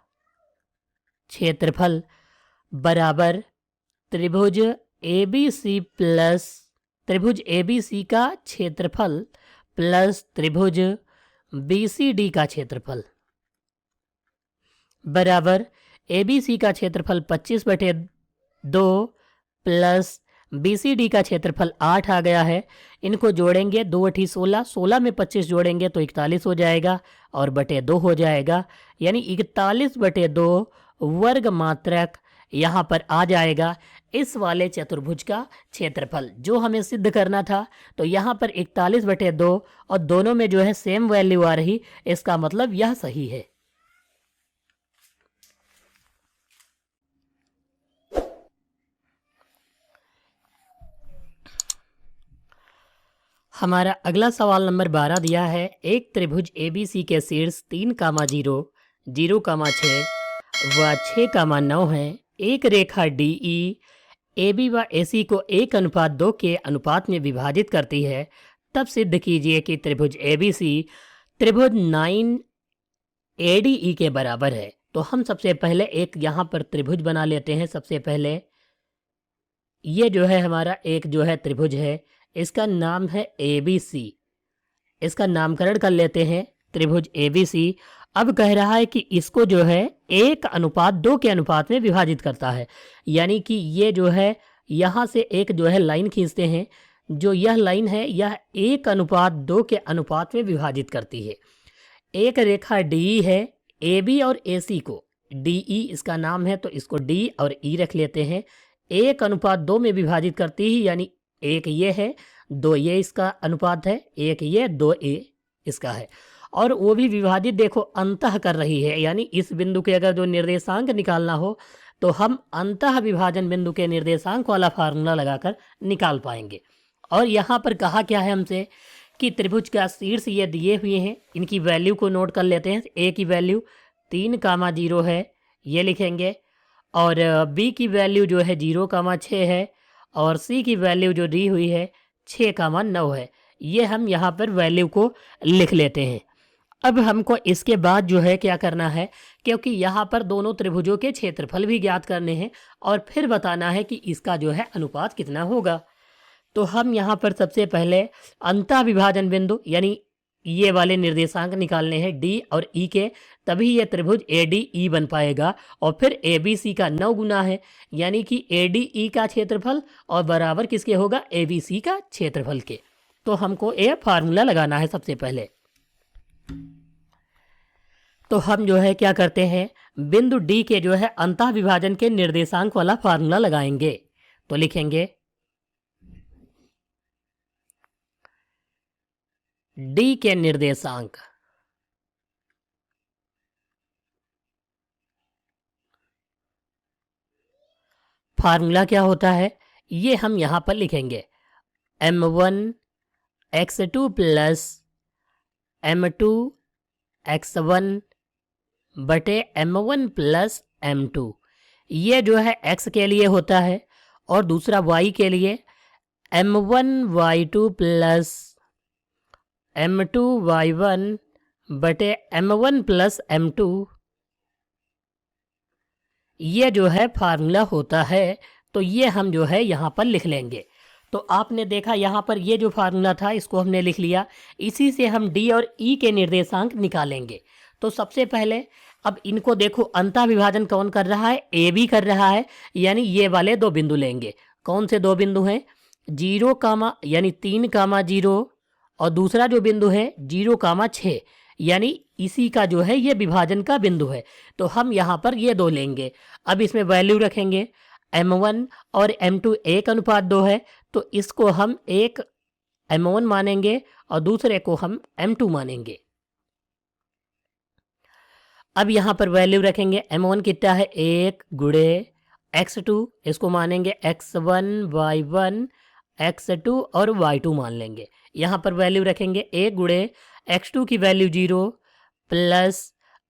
क्षेत्रफल बराबर त्रिभुज ABC प्लस त्रिभुज ABC का क्षेत्रफल प्लस त्रिभुज BCD का क्षेत्रफल बराबर ABC का क्षेत्रफल 25/2 प्लस BCD का क्षेत्रफल 8 आ गया है। इनको जोड़ेंगे, 2 8 16, 16 में 25 जोड़ेंगे तो 41 हो जाएगा, और बटे 2 हो जाएगा, यानी 41/2 वर्ग मात्रक यहाँ पर आ जाएगा इस वाले चतुर्भुज का क्षेत्रफल, जो हमें सिद्ध करना था। तो यहाँ पर 41/2 और दोनों में जो है सेम वैल्यू आ रही, इसका मतलब यह सही है। हमारा अगला सवाल नंबर 12 दिया है, एक त्रिभुज ABC के शीर्ष 3,0, 0,6 व 6,9 है। एक रेखा DE AB व AC को 1:2 के अनुपात में विभाजित करती है, तब सिद्ध कीजिए कि त्रिभुज ABC त्रिभुज 9ADE के बराबर है। तो हम सबसे पहले एक यहाँ पर त्रिभुज बना लेते हैं। सबसे पहले ये जो है हमारा एक जो है त्रिभुज है, इसका नाम है ABC, इसका नामकरण कर लेते हैं त्रिभुज ABC। अब कह रहा है कि इसको जो है 1:2 के अनुपात में विभाजित करता है, यानी कि ये जो है यहाँ से एक जो है लाइन खींचते हैं, जो यह लाइन है यह 1:2 के अनुपात में विभाजित करती है। एक रेखा DE है, AB और AC को, DE इसका नाम है तो इसको D और E रख लेते हैं। 1:2 में विभाजित करती ही, यानी एक ये है, 2 ये इसका अनुपात है, एक ये, 2 ये इसका है, और वो भी विभाजित देखो अंतः कर रही है, यानी इस बिंदु के अगर जो निर्देशांक निकालना हो तो हम अंतः विभाजन बिंदु के निर्देशांक वाला फार्मूला लगाकर निकाल पाएंगे। और यहाँ पर कहा क्या है हमसे कि त्रिभुज का शीर्ष ये दिए हुए हैं, इनकी वैल्यू को नोट कर लेते हैं। A की वैल्यू 3,0 है, ये लिखेंगे, और B की वैल्यू जो है 0,6 है, और C की वैल्यू जो दी हुई है 6,9 है। ये हम यहाँ पर वैल्यू को लिख लेते हैं। अब हमको इसके बाद जो है क्या करना है, क्योंकि यहाँ पर दोनों त्रिभुजों के क्षेत्रफल भी ज्ञात करने हैं और फिर बताना है कि इसका जो है अनुपात कितना होगा। तो हम यहाँ पर सबसे पहले अंतः विभाजन बिंदु यानी ये वाले निर्देशांक निकालने हैं D और E के, तभी ये त्रिभुज ADE बन पाएगा। और फिर ABC का 9 गुना है, यानी कि ADE का क्षेत्रफल और बराबर किसके होगा, ABC का क्षेत्रफल के। तो हमको ये फार्मूला लगाना है सबसे पहले। तो हम जो है क्या करते हैं, बिंदु डी के जो है अंतः विभाजन के निर्देशांक वाला फार्मूला लगाएंगे। तो लिखेंगे डी के निर्देशांक फार्मूला क्या होता है ये हम यहां पर लिखेंगे, m1 x2 plus m2 x1 बटे m1 प्लस m2। ये जो है x के लिए होता है और दूसरा y के लिए m1 y2 plus m2 y1 बटे m1 प्लस m2। ये जो है फार्मूला होता है। तो ये हम जो है यहाँ पर लिख लेंगे। तो आपने देखा यहाँ पर ये जो फार्मूला था इसको हमने लिख लिया। इसी से हम डी और ई के निर्देशांक निकालेंगे। तो सबसे पहले अब इनको देखो, अंतः विभाजन कौन कर रहा है, ए बी कर रहा है, यानी ये वाले दो बिंदु लेंगे। कौन से दो बिंदु हैं, 0 कामा यानी 3 कामा 0 और दूसरा जो बिंदु है 0 कामा 6, यानी इसी का जो है ये विभाजन का बिंदु है। तो हम यहाँ पर ये दो लेंगे। अब इसमें वैल्यू रखेंगे, m1 और m2 1:2 है, तो इसको हम एक m1 मानेंगे और दूसरे को हम m2 मानेंगे। अब यहाँ पर वैल्यू रखेंगे, m1 कितना है 1 गुणे x2, इसको मानेंगे x1 y1 x2 और y2 मान लेंगे। यहाँ पर वैल्यू रखेंगे 1 गुणे x2 की वैल्यू 0 प्लस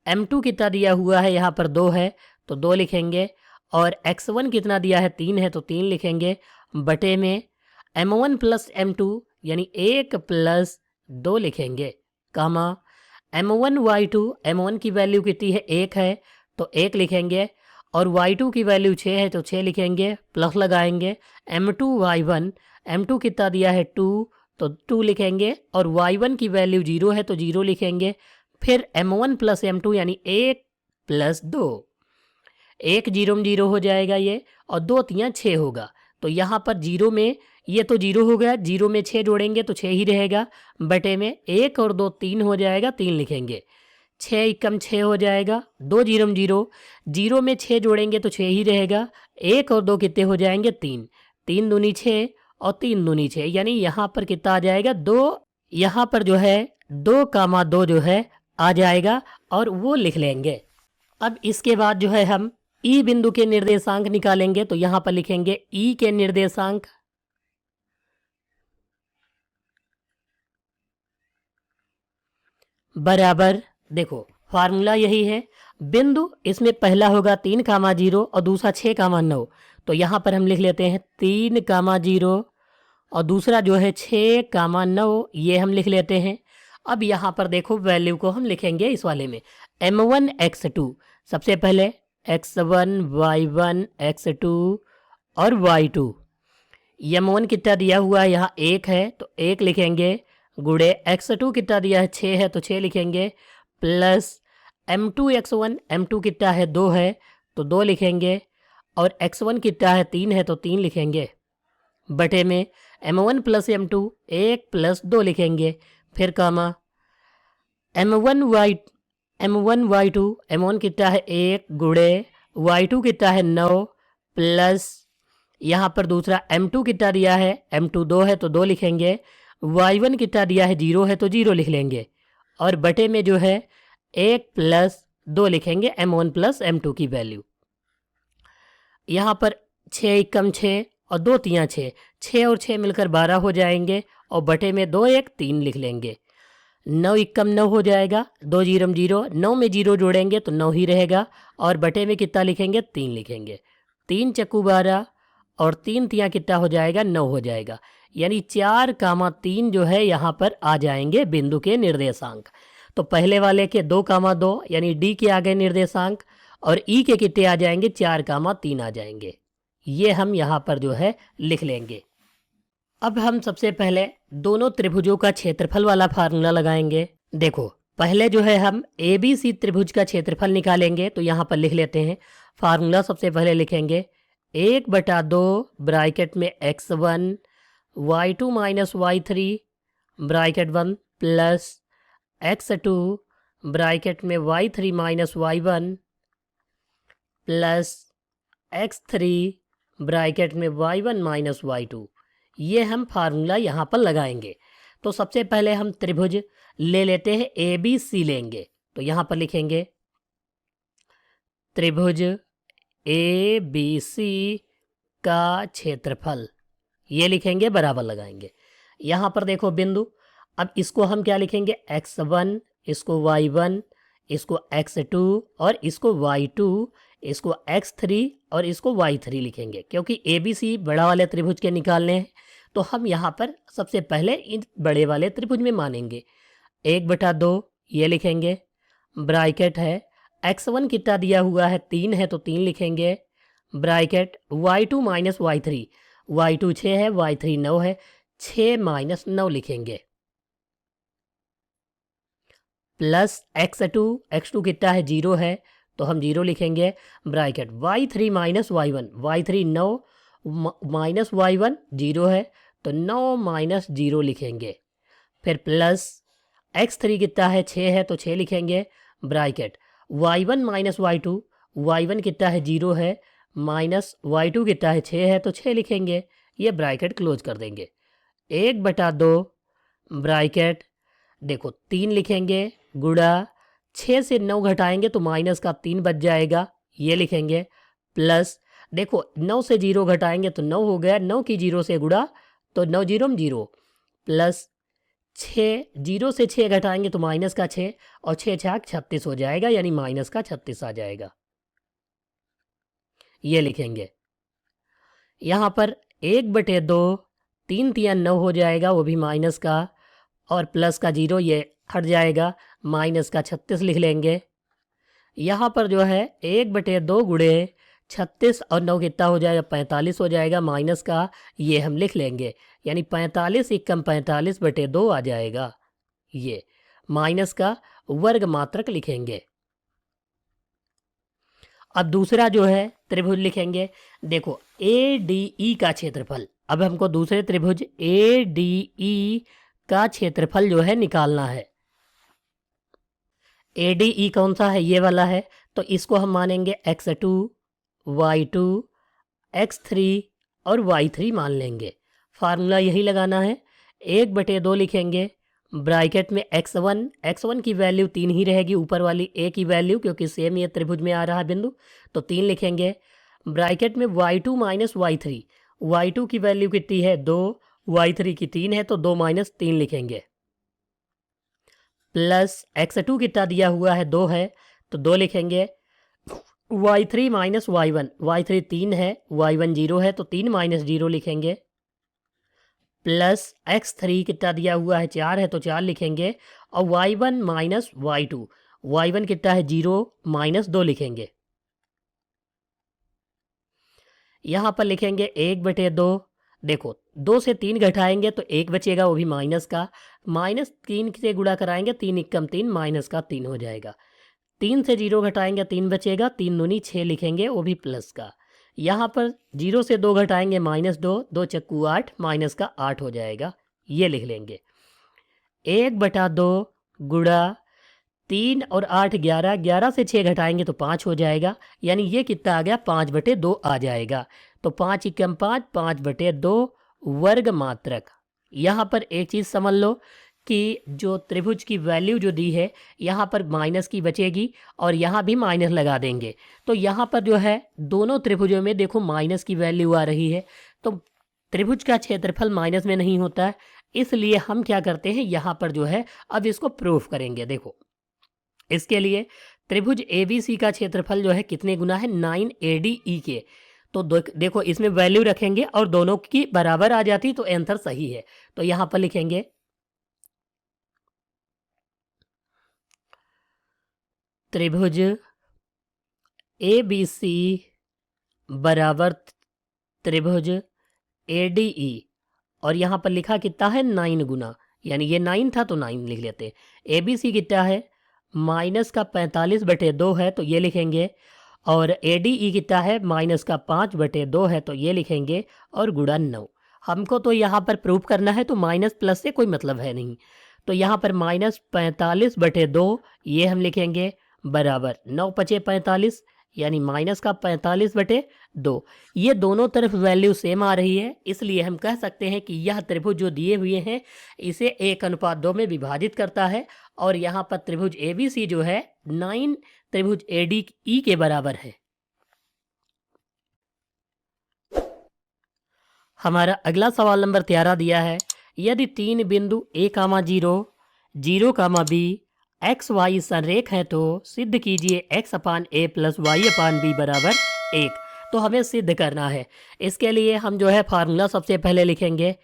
m2 कितना दिया हुआ है यहाँ पर 2 है तो 2 लिखेंगे, और x1 कितना दिया है 3 है तो 3 लिखेंगे, बटे में m1 प्लस m2 यानी 1 प्लस 2 लिखेंगे, कामा m1 y2, m1 की वैल्यू कितनी है 1 है तो 1 लिखेंगे, और y2 की वैल्यू 6 है तो 6 लिखेंगे, प्लस लगाएंगे m2 y1, m2 कितना दिया है 2 तो 2 लिखेंगे, और y1 की वैल्यू 0 है तो 0 लिखेंगे, फिर m1 प्लस m2 यानी 1 प्लस 2, 1 0 में 0 हो जाएगा ये, और 2 3 6 होगा। तो यहाँ पर 0 में ये तो 0 हो गया, 0 में 6 जोड़ेंगे तो 6 ही रहेगा, बटे में 1 और 2 3 हो जाएगा, 3 लिखेंगे, 6 एकम 6 हो जाएगा, 2 0 में 0, 0 में 6 जोड़ेंगे तो 6 ही रहेगा, 1 और 2 कितने हो जाएंगे 3, 3 दूनी 6 और 3 दूनी 6, यानी यहाँ पर कितना आ जाएगा 2, यहाँ पर जो है 2 कामा 2 जो है आ जाएगा और वो लिख लेंगे। अब इसके बाद जो है हम ई बिंदु के निर्देशांक निकालेंगे। तो यहाँ पर लिखेंगे ई के निर्देशांक बराबर, देखो फार्मूला यही है, बिंदु इसमें पहला होगा 3 कामा 0 और दूसरा 6 कामा 9, तो यहाँ पर हम लिख लेते हैं 3 कामा 0 और दूसरा जो है 6 कामा 9, ये हम लिख लेते हैं। अब यहाँ पर देखो वैल्यू को हम लिखेंगे इस वाले में, m1 x2, सबसे पहले x1 y1 x2 और y2, m1 कितना दिया हुआ है यहाँ 1 है तो 1 लिखेंगे, गुणे x2 कितना दिया है 6 है तो 6 लिखेंगे, प्लस m2 x1, m2 कितना है 2 है तो 2 लिखेंगे, और x1 कितना है 3 है तो 3 लिखेंगे, बटे में m1 प्लस m2 1 प्लस 2 लिखेंगे, फिर कामा m1 y2, m1 कितना है 1 गुणे y2 कितना है 9 प्लस यहाँ पर दूसरा m2 कितना दिया है, m2 2 है तो 2 लिखेंगे, y1 कितना दिया है 0 है तो 0 लिख लेंगे, और बटे में जो है 1 प्लस 2 लिखेंगे m1 प्लस m2 की वैल्यू। यहाँ पर 6 एकम 6 और 2 3 6, 6 और 6 मिलकर 12 हो जाएंगे, और बटे में 2 1 3 लिख लेंगे, 9 एकम 9 हो जाएगा, 2 0 में 0, 9 में 0 जोड़ेंगे तो 9 ही रहेगा, और बटे में कितना लिखेंगे 3 लिखेंगे, 3 चक्कू 12 और 3 तियाँ कितना हो जाएगा 9 हो जाएगा, यानी 4 कामा 3 जो है यहाँ पर आ जाएंगे बिंदु के निर्देशांक। तो पहले वाले के 2 कामा 2 यानी डी के आ गए निर्देशांक, और ई के कितने आ जाएंगे 4 कामा 3 आ जाएंगे, ये हम यहाँ पर जो है लिख लेंगे। अब हम सबसे पहले दोनों त्रिभुजों का क्षेत्रफल वाला फार्मूला लगाएंगे। देखो पहले जो है हम ABC त्रिभुज का क्षेत्रफल निकालेंगे। तो यहाँ पर लिख लेते हैं फार्मूला, सबसे पहले लिखेंगे 1/2 ब्रैकेट में x1 y2 minus y3 bracket 1 plus x2 bracket में y3 minus y1 plus x3 bracket में y1 माइनस y2। ये हम फार्मूला यहाँ पर लगाएंगे। तो सबसे पहले हम त्रिभुज ले लेते हैं, ABC लेंगे। तो यहाँ पर लिखेंगे त्रिभुज ABC का क्षेत्रफल, ये लिखेंगे, बराबर लगाएंगे। यहाँ पर देखो बिंदु, अब इसको हम क्या लिखेंगे, x1, इसको y1, इसको x2 और इसको y2, इसको x3 और इसको y3 लिखेंगे। क्योंकि ABC बड़ा वाले त्रिभुज के निकालने हैं तो हम यहाँ पर सबसे पहले इन बड़े वाले त्रिभुज में मानेंगे। 1/2 ये लिखेंगे, ब्रैकेट है x1 कितना दिया हुआ है 3 है तो 3 लिखेंगे, bracket y2 minus y3, y2 6 है, y3 9 है, 6 माइनस 9 लिखेंगे, प्लस x2 कितना है 0 है तो हम 0 लिखेंगे, bracket y3 minus y1, y3 9 minus y1 0 है तो 9 माइनस 0 लिखेंगे, फिर प्लस x3 कितना है 6 है तो 6 लिखेंगे, bracket y1 minus y2, y1 कितना है 0 है, माइनस y2 कितना है 6 है तो 6 लिखेंगे, ये ब्रैकेट क्लोज कर देंगे। 1/2 ब्रैकेट देखो 3 लिखेंगे, गुणा 6 से 9 घटाएंगे तो माइनस का 3 बच जाएगा, ये लिखेंगे, प्लस देखो 9 से 0 घटाएंगे तो 9 हो गया, 9 की 0 से गुणा तो 9 0 0, प्लस 6 0 से 6 घटाएंगे तो माइनस का 6 और 6 6 36 हो जाएगा, यानी माइनस का 36 आ जाएगा, ये लिखेंगे। यहाँ पर 1/2 3 3 9 हो जाएगा, वो भी माइनस का, और प्लस का 0 ये हट जाएगा, माइनस का 36 लिख लेंगे। यहाँ पर जो है 1/2 गुणे 36 और 9 कितना हो जाएगा 45 हो जाएगा, माइनस का ये हम लिख लेंगे, यानी 45 = 45/2 आ जाएगा, ये माइनस का वर्ग मात्रक लिखेंगे। अब दूसरा जो है त्रिभुज लिखेंगे, देखो ADE का क्षेत्रफल, अब हमको दूसरे त्रिभुज ADE का क्षेत्रफल जो है निकालना है। ADE कौन सा है, ये वाला है, तो इसको हम मानेंगे x2, y2, x3 और y3 मान लेंगे। फार्मूला यही लगाना है, 1/2 लिखेंगे, ब्रैकेट में x1 की वैल्यू 3 ही रहेगी, ऊपर वाली a की वैल्यू, क्योंकि सेम ये त्रिभुज में आ रहा है बिंदु, तो 3 लिखेंगे, ब्रैकेट में y2 माइनस y3, y2 की वैल्यू कितनी है 2, y3 की 3 है तो 2 माइनस 3 लिखेंगे, प्लस x2 कितना दिया हुआ है 2 है तो 2 लिखेंगे, y3 माइनस y1, y3 3 है, y1 0 है तो 3 माइनस 0 लिखेंगे, प्लस x3 कितना दिया हुआ है 4 है तो 4 लिखेंगे, और y1 माइनस y2, y1 कितना है 0 माइनस 2 लिखेंगे। यहाँ पर लिखेंगे 1/2, देखो 2 से 3 घटाएंगे तो 1 बचेगा, वो भी माइनस का, माइनस 3 से गुणा कराएंगे 3 × 3 माइनस का 3 हो जाएगा, 3 से 0 घटाएंगे 3 बचेगा, 3 दूनी 6 लिखेंगे, वो भी प्लस का। यहाँ पर 0 से 2 घटाएंगे -2, 2 चक्कू 8, माइनस का 8 हो जाएगा, ये लिख लेंगे। 1/2 गुणा 3 और 8 11, 11 से 6 घटाएंगे तो 5 हो जाएगा, यानी ये कितना आ गया 5/2 आ जाएगा, तो 5 × 5 5/2 वर्ग मात्रक। यहाँ पर एक चीज़ समझ लो कि जो त्रिभुज की वैल्यू जो दी है यहाँ पर माइनस की बचेगी और यहाँ भी माइनस लगा देंगे, तो यहाँ पर जो है दोनों त्रिभुजों में देखो माइनस की वैल्यू आ रही है, तो त्रिभुज का क्षेत्रफल माइनस में नहीं होता है, इसलिए हम क्या करते हैं यहाँ पर जो है अब इसको प्रूफ करेंगे। देखो इसके लिए त्रिभुज ABC का क्षेत्रफल जो है कितने गुना है 9 ADE के, तो देखो इसमें वैल्यू रखेंगे और दोनों की बराबर आ जाती तो आंसर सही है, तो यहाँ पर लिखेंगे त्रिभुज ABC बराबर त्रिभुज ADE, और यहाँ पर लिखा कितना है 9 गुना, यानी ये 9 था तो 9 लिख लेते। ABC कितना है माइनस का 45/2 है तो ये लिखेंगे, और ADE कितना है माइनस का 5/2 है तो ये लिखेंगे, और गुणा 9। हमको तो यहाँ पर प्रूफ करना है तो माइनस प्लस से कोई मतलब है नहीं, तो यहाँ पर -45/2 ये हम लिखेंगे बराबर 9 पचे 45 यानी माइनस का 45/2। ये दोनों तरफ वैल्यू सेम आ रही है, इसलिए हम कह सकते हैं कि यह त्रिभुज जो दिए हुए हैं इसे 1:2 में विभाजित करता है और यहाँ पर त्रिभुज ABC जो है 9 त्रिभुज ADE के बराबर है। हमारा अगला सवाल नंबर 13 दिया है, यदि 3 बिंदु A, 0, B एक्स वाई संरेख है तो सिद्ध कीजिए x/a + y/b बराबर 1। तो हमें सिद्ध करना है। इसके लिए हम जो है फार्मूला सबसे पहले लिखेंगे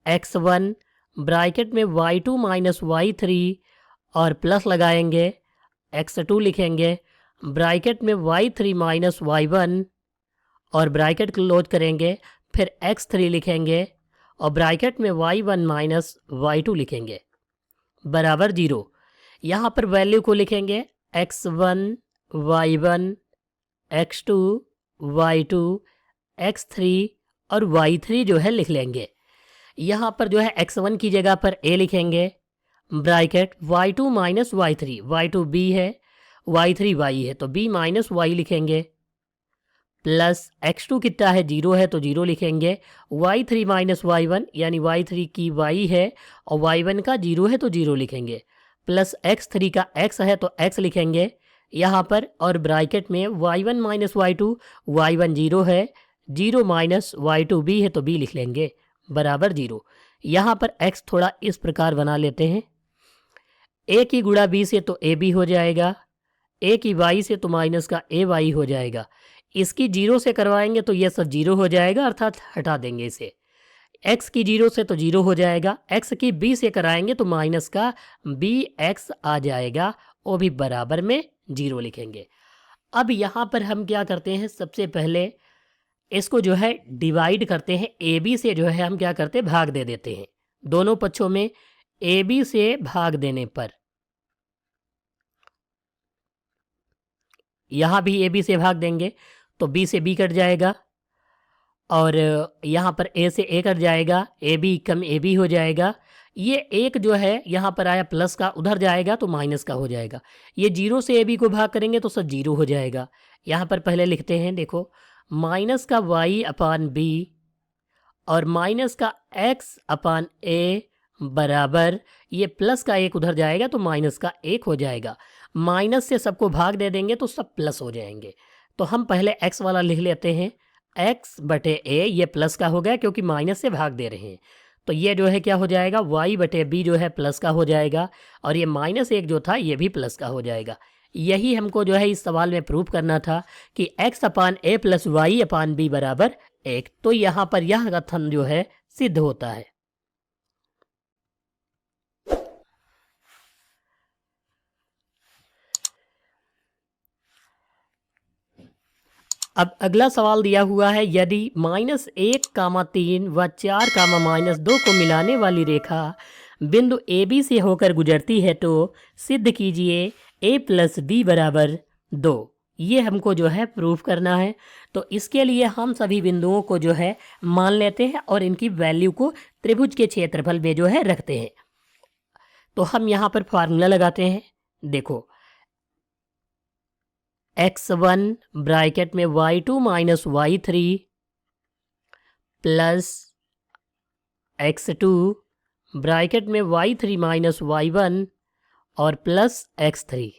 x1 ब्रैकेट में y2 - y3 और प्लस लगाएंगे, x2 लिखेंगे ब्रैकेट में y3 - y1 और ब्रैकेट क्लोज करेंगे, फिर x3 लिखेंगे और ब्रैकेट में y1 - y2 लिखेंगे बराबर 0। यहाँ पर वैल्यू को लिखेंगे x1 y1 x2 y2 x3 और y3 जो है लिख लेंगे। यहाँ पर जो है x1 की जगह पर a लिखेंगे bracket y2 - y3, y2 b है y3 y है तो b - y लिखेंगे प्लस x2 कितना है 0 है तो 0 लिखेंगे, y3 - y1 यानी y3 की y है और y1 का 0 है तो 0 लिखेंगे प्लस x3 का x है तो x लिखेंगे यहाँ पर और ब्रैकेट में y1 - y2, y1 0 है 0 - y2 b है तो b लिख लेंगे बराबर 0। यहाँ पर x थोड़ा इस प्रकार बना लेते हैं, a की गुणा b से तो ab हो जाएगा, a की y से तो माइनस का ay हो जाएगा। इसकी 0 से करवाएंगे तो यह सब 0 हो जाएगा अर्थात हटा देंगे इसे। x की 0 से तो 0 हो जाएगा, x की b से कराएंगे तो माइनस का bx आ जाएगा, वो भी बराबर में 0 लिखेंगे। अब यहाँ पर हम क्या करते हैं, सबसे पहले इसको जो है डिवाइड करते हैं, ab से जो है हम क्या करते हैं भाग दे देते हैं। दोनों पक्षों में ab से भाग देने पर यहाँ भी ab से भाग देंगे तो b से b कट जाएगा और यहाँ पर a से a कट जाएगा, ab कम ab हो जाएगा। ये एक जो है यहाँ पर आया प्लस का, उधर जाएगा तो माइनस का हो जाएगा। ये 0 से ab को भाग करेंगे तो सब 0 हो जाएगा। यहाँ पर पहले लिखते हैं, देखो माइनस का y/b और माइनस का x/a बराबर ये प्लस का 1 उधर जाएगा तो माइनस का 1 हो जाएगा। माइनस से सबको भाग दे देंगे तो सब प्लस हो जाएंगे। तो हम पहले x वाला लिख लेते हैं, x/a ये प्लस का हो गया क्योंकि माइनस से भाग दे रहे हैं। तो ये जो है क्या हो जाएगा y/b जो है प्लस का हो जाएगा और ये -1 जो था ये भी प्लस का हो जाएगा। यही हमको जो है इस सवाल में प्रूफ करना था कि x/a + y/b बराबर 1। तो यहाँ पर यह कथन जो है सिद्ध होता है। अब अगला सवाल दिया हुआ है, यदि -1, 3 व 4, -2 को मिलाने वाली रेखा बिंदु AB से होकर गुजरती है तो सिद्ध कीजिए a + b बराबर 2। ये हमको जो है प्रूफ करना है। तो इसके लिए हम सभी बिंदुओं को जो है मान लेते हैं और इनकी वैल्यू को त्रिभुज के क्षेत्रफल में जो है रखते हैं। तो हम यहाँ पर फार्मूला लगाते हैं, देखो x1 ब्रैकेट में y2 - y3 plus x2 bracket में y3 - y1 और प्लस x3,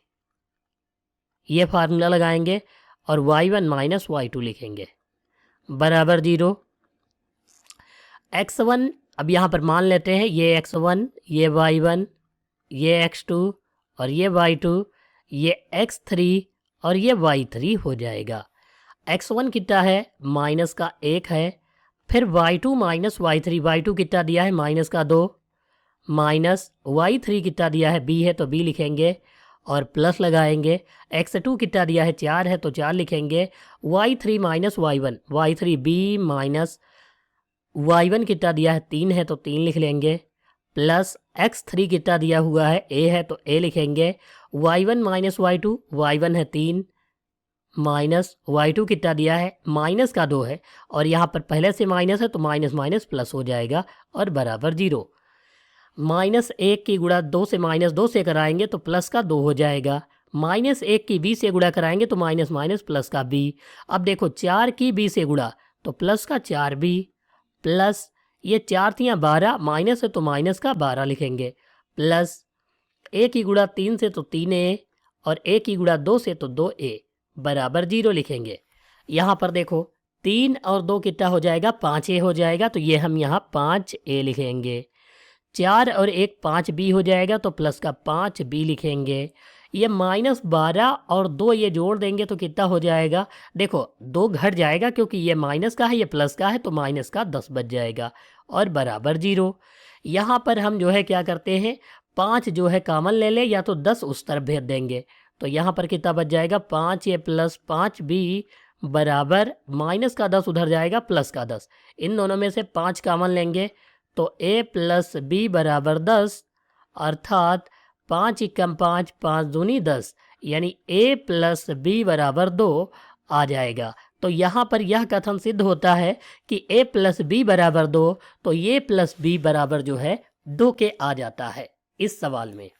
ये फार्मूला लगाएंगे और y1 - y2 लिखेंगे बराबर 0। x1 अब यहाँ पर मान लेते हैं, ये x1 ये y1 ये x2 और ये y2 ये x3 और ये y3 हो जाएगा। x1 कितना है माइनस का 1 है, फिर y2 - y3, y2 कितना दिया है -2 माइनस y3 कितना दिया है b है तो b लिखेंगे और प्लस लगाएंगे। x2 कितना दिया है 4 है तो 4 लिखेंगे, y3 - y1, y3 b minus y1 कितना दिया है 3 है तो 3 लिख लेंगे प्लस x3 कितना दिया हुआ है a है तो a लिखेंगे, y1 - y2, y1 है 3 माइनस y2 कितना दिया है माइनस का 2 है और यहाँ पर पहले से माइनस है तो माइनस माइनस प्लस हो जाएगा और बराबर 0। -1 की गुणा 2 से -2 से कराएंगे तो प्लस का 2 हो जाएगा। -1 की b से गुणा कराएंगे तो माइनस माइनस प्लस का b। अब देखो 4 की b से गुणा तो प्लस का 4b प्लस ये 4 तियाँ 12 माइनस है तो माइनस का 12 लिखेंगे प्लस a की गुणा 3 से तो 3a और a की गुणा 2 से तो 2a बराबर 0 लिखेंगे। यहाँ पर देखो 3 और 2 कितना हो जाएगा 5a हो जाएगा तो ये हम यहाँ 5a लिखेंगे। 4 और 1 5b हो जाएगा तो प्लस का 5b लिखेंगे। ये -12 और 2 ये जोड़ देंगे तो कितना हो जाएगा, देखो 2 घट जाएगा क्योंकि ये माइनस का है ये प्लस का है तो माइनस का 10 बच जाएगा और बराबर 0। यहाँ पर हम जो है क्या करते हैं 5 जो है कॉमन ले ले या तो 10 उस तरफ भेज देंगे तो यहाँ पर कितना बच जाएगा 5a प्लस 5b बराबर माइनस का 10 उधर जाएगा प्लस का 10। इन दोनों में से 5 कॉमन लेंगे तो a प्लस b बराबर 10 अर्थात 5 एकम 5 5 दूनी 10 यानी a प्लस b बराबर 2 आ जाएगा। तो यहाँ पर यह कथन सिद्ध होता है कि a प्लस b बराबर 2 तो ये प्लस b बराबर जो है 2 के आ जाता है इस सवाल में।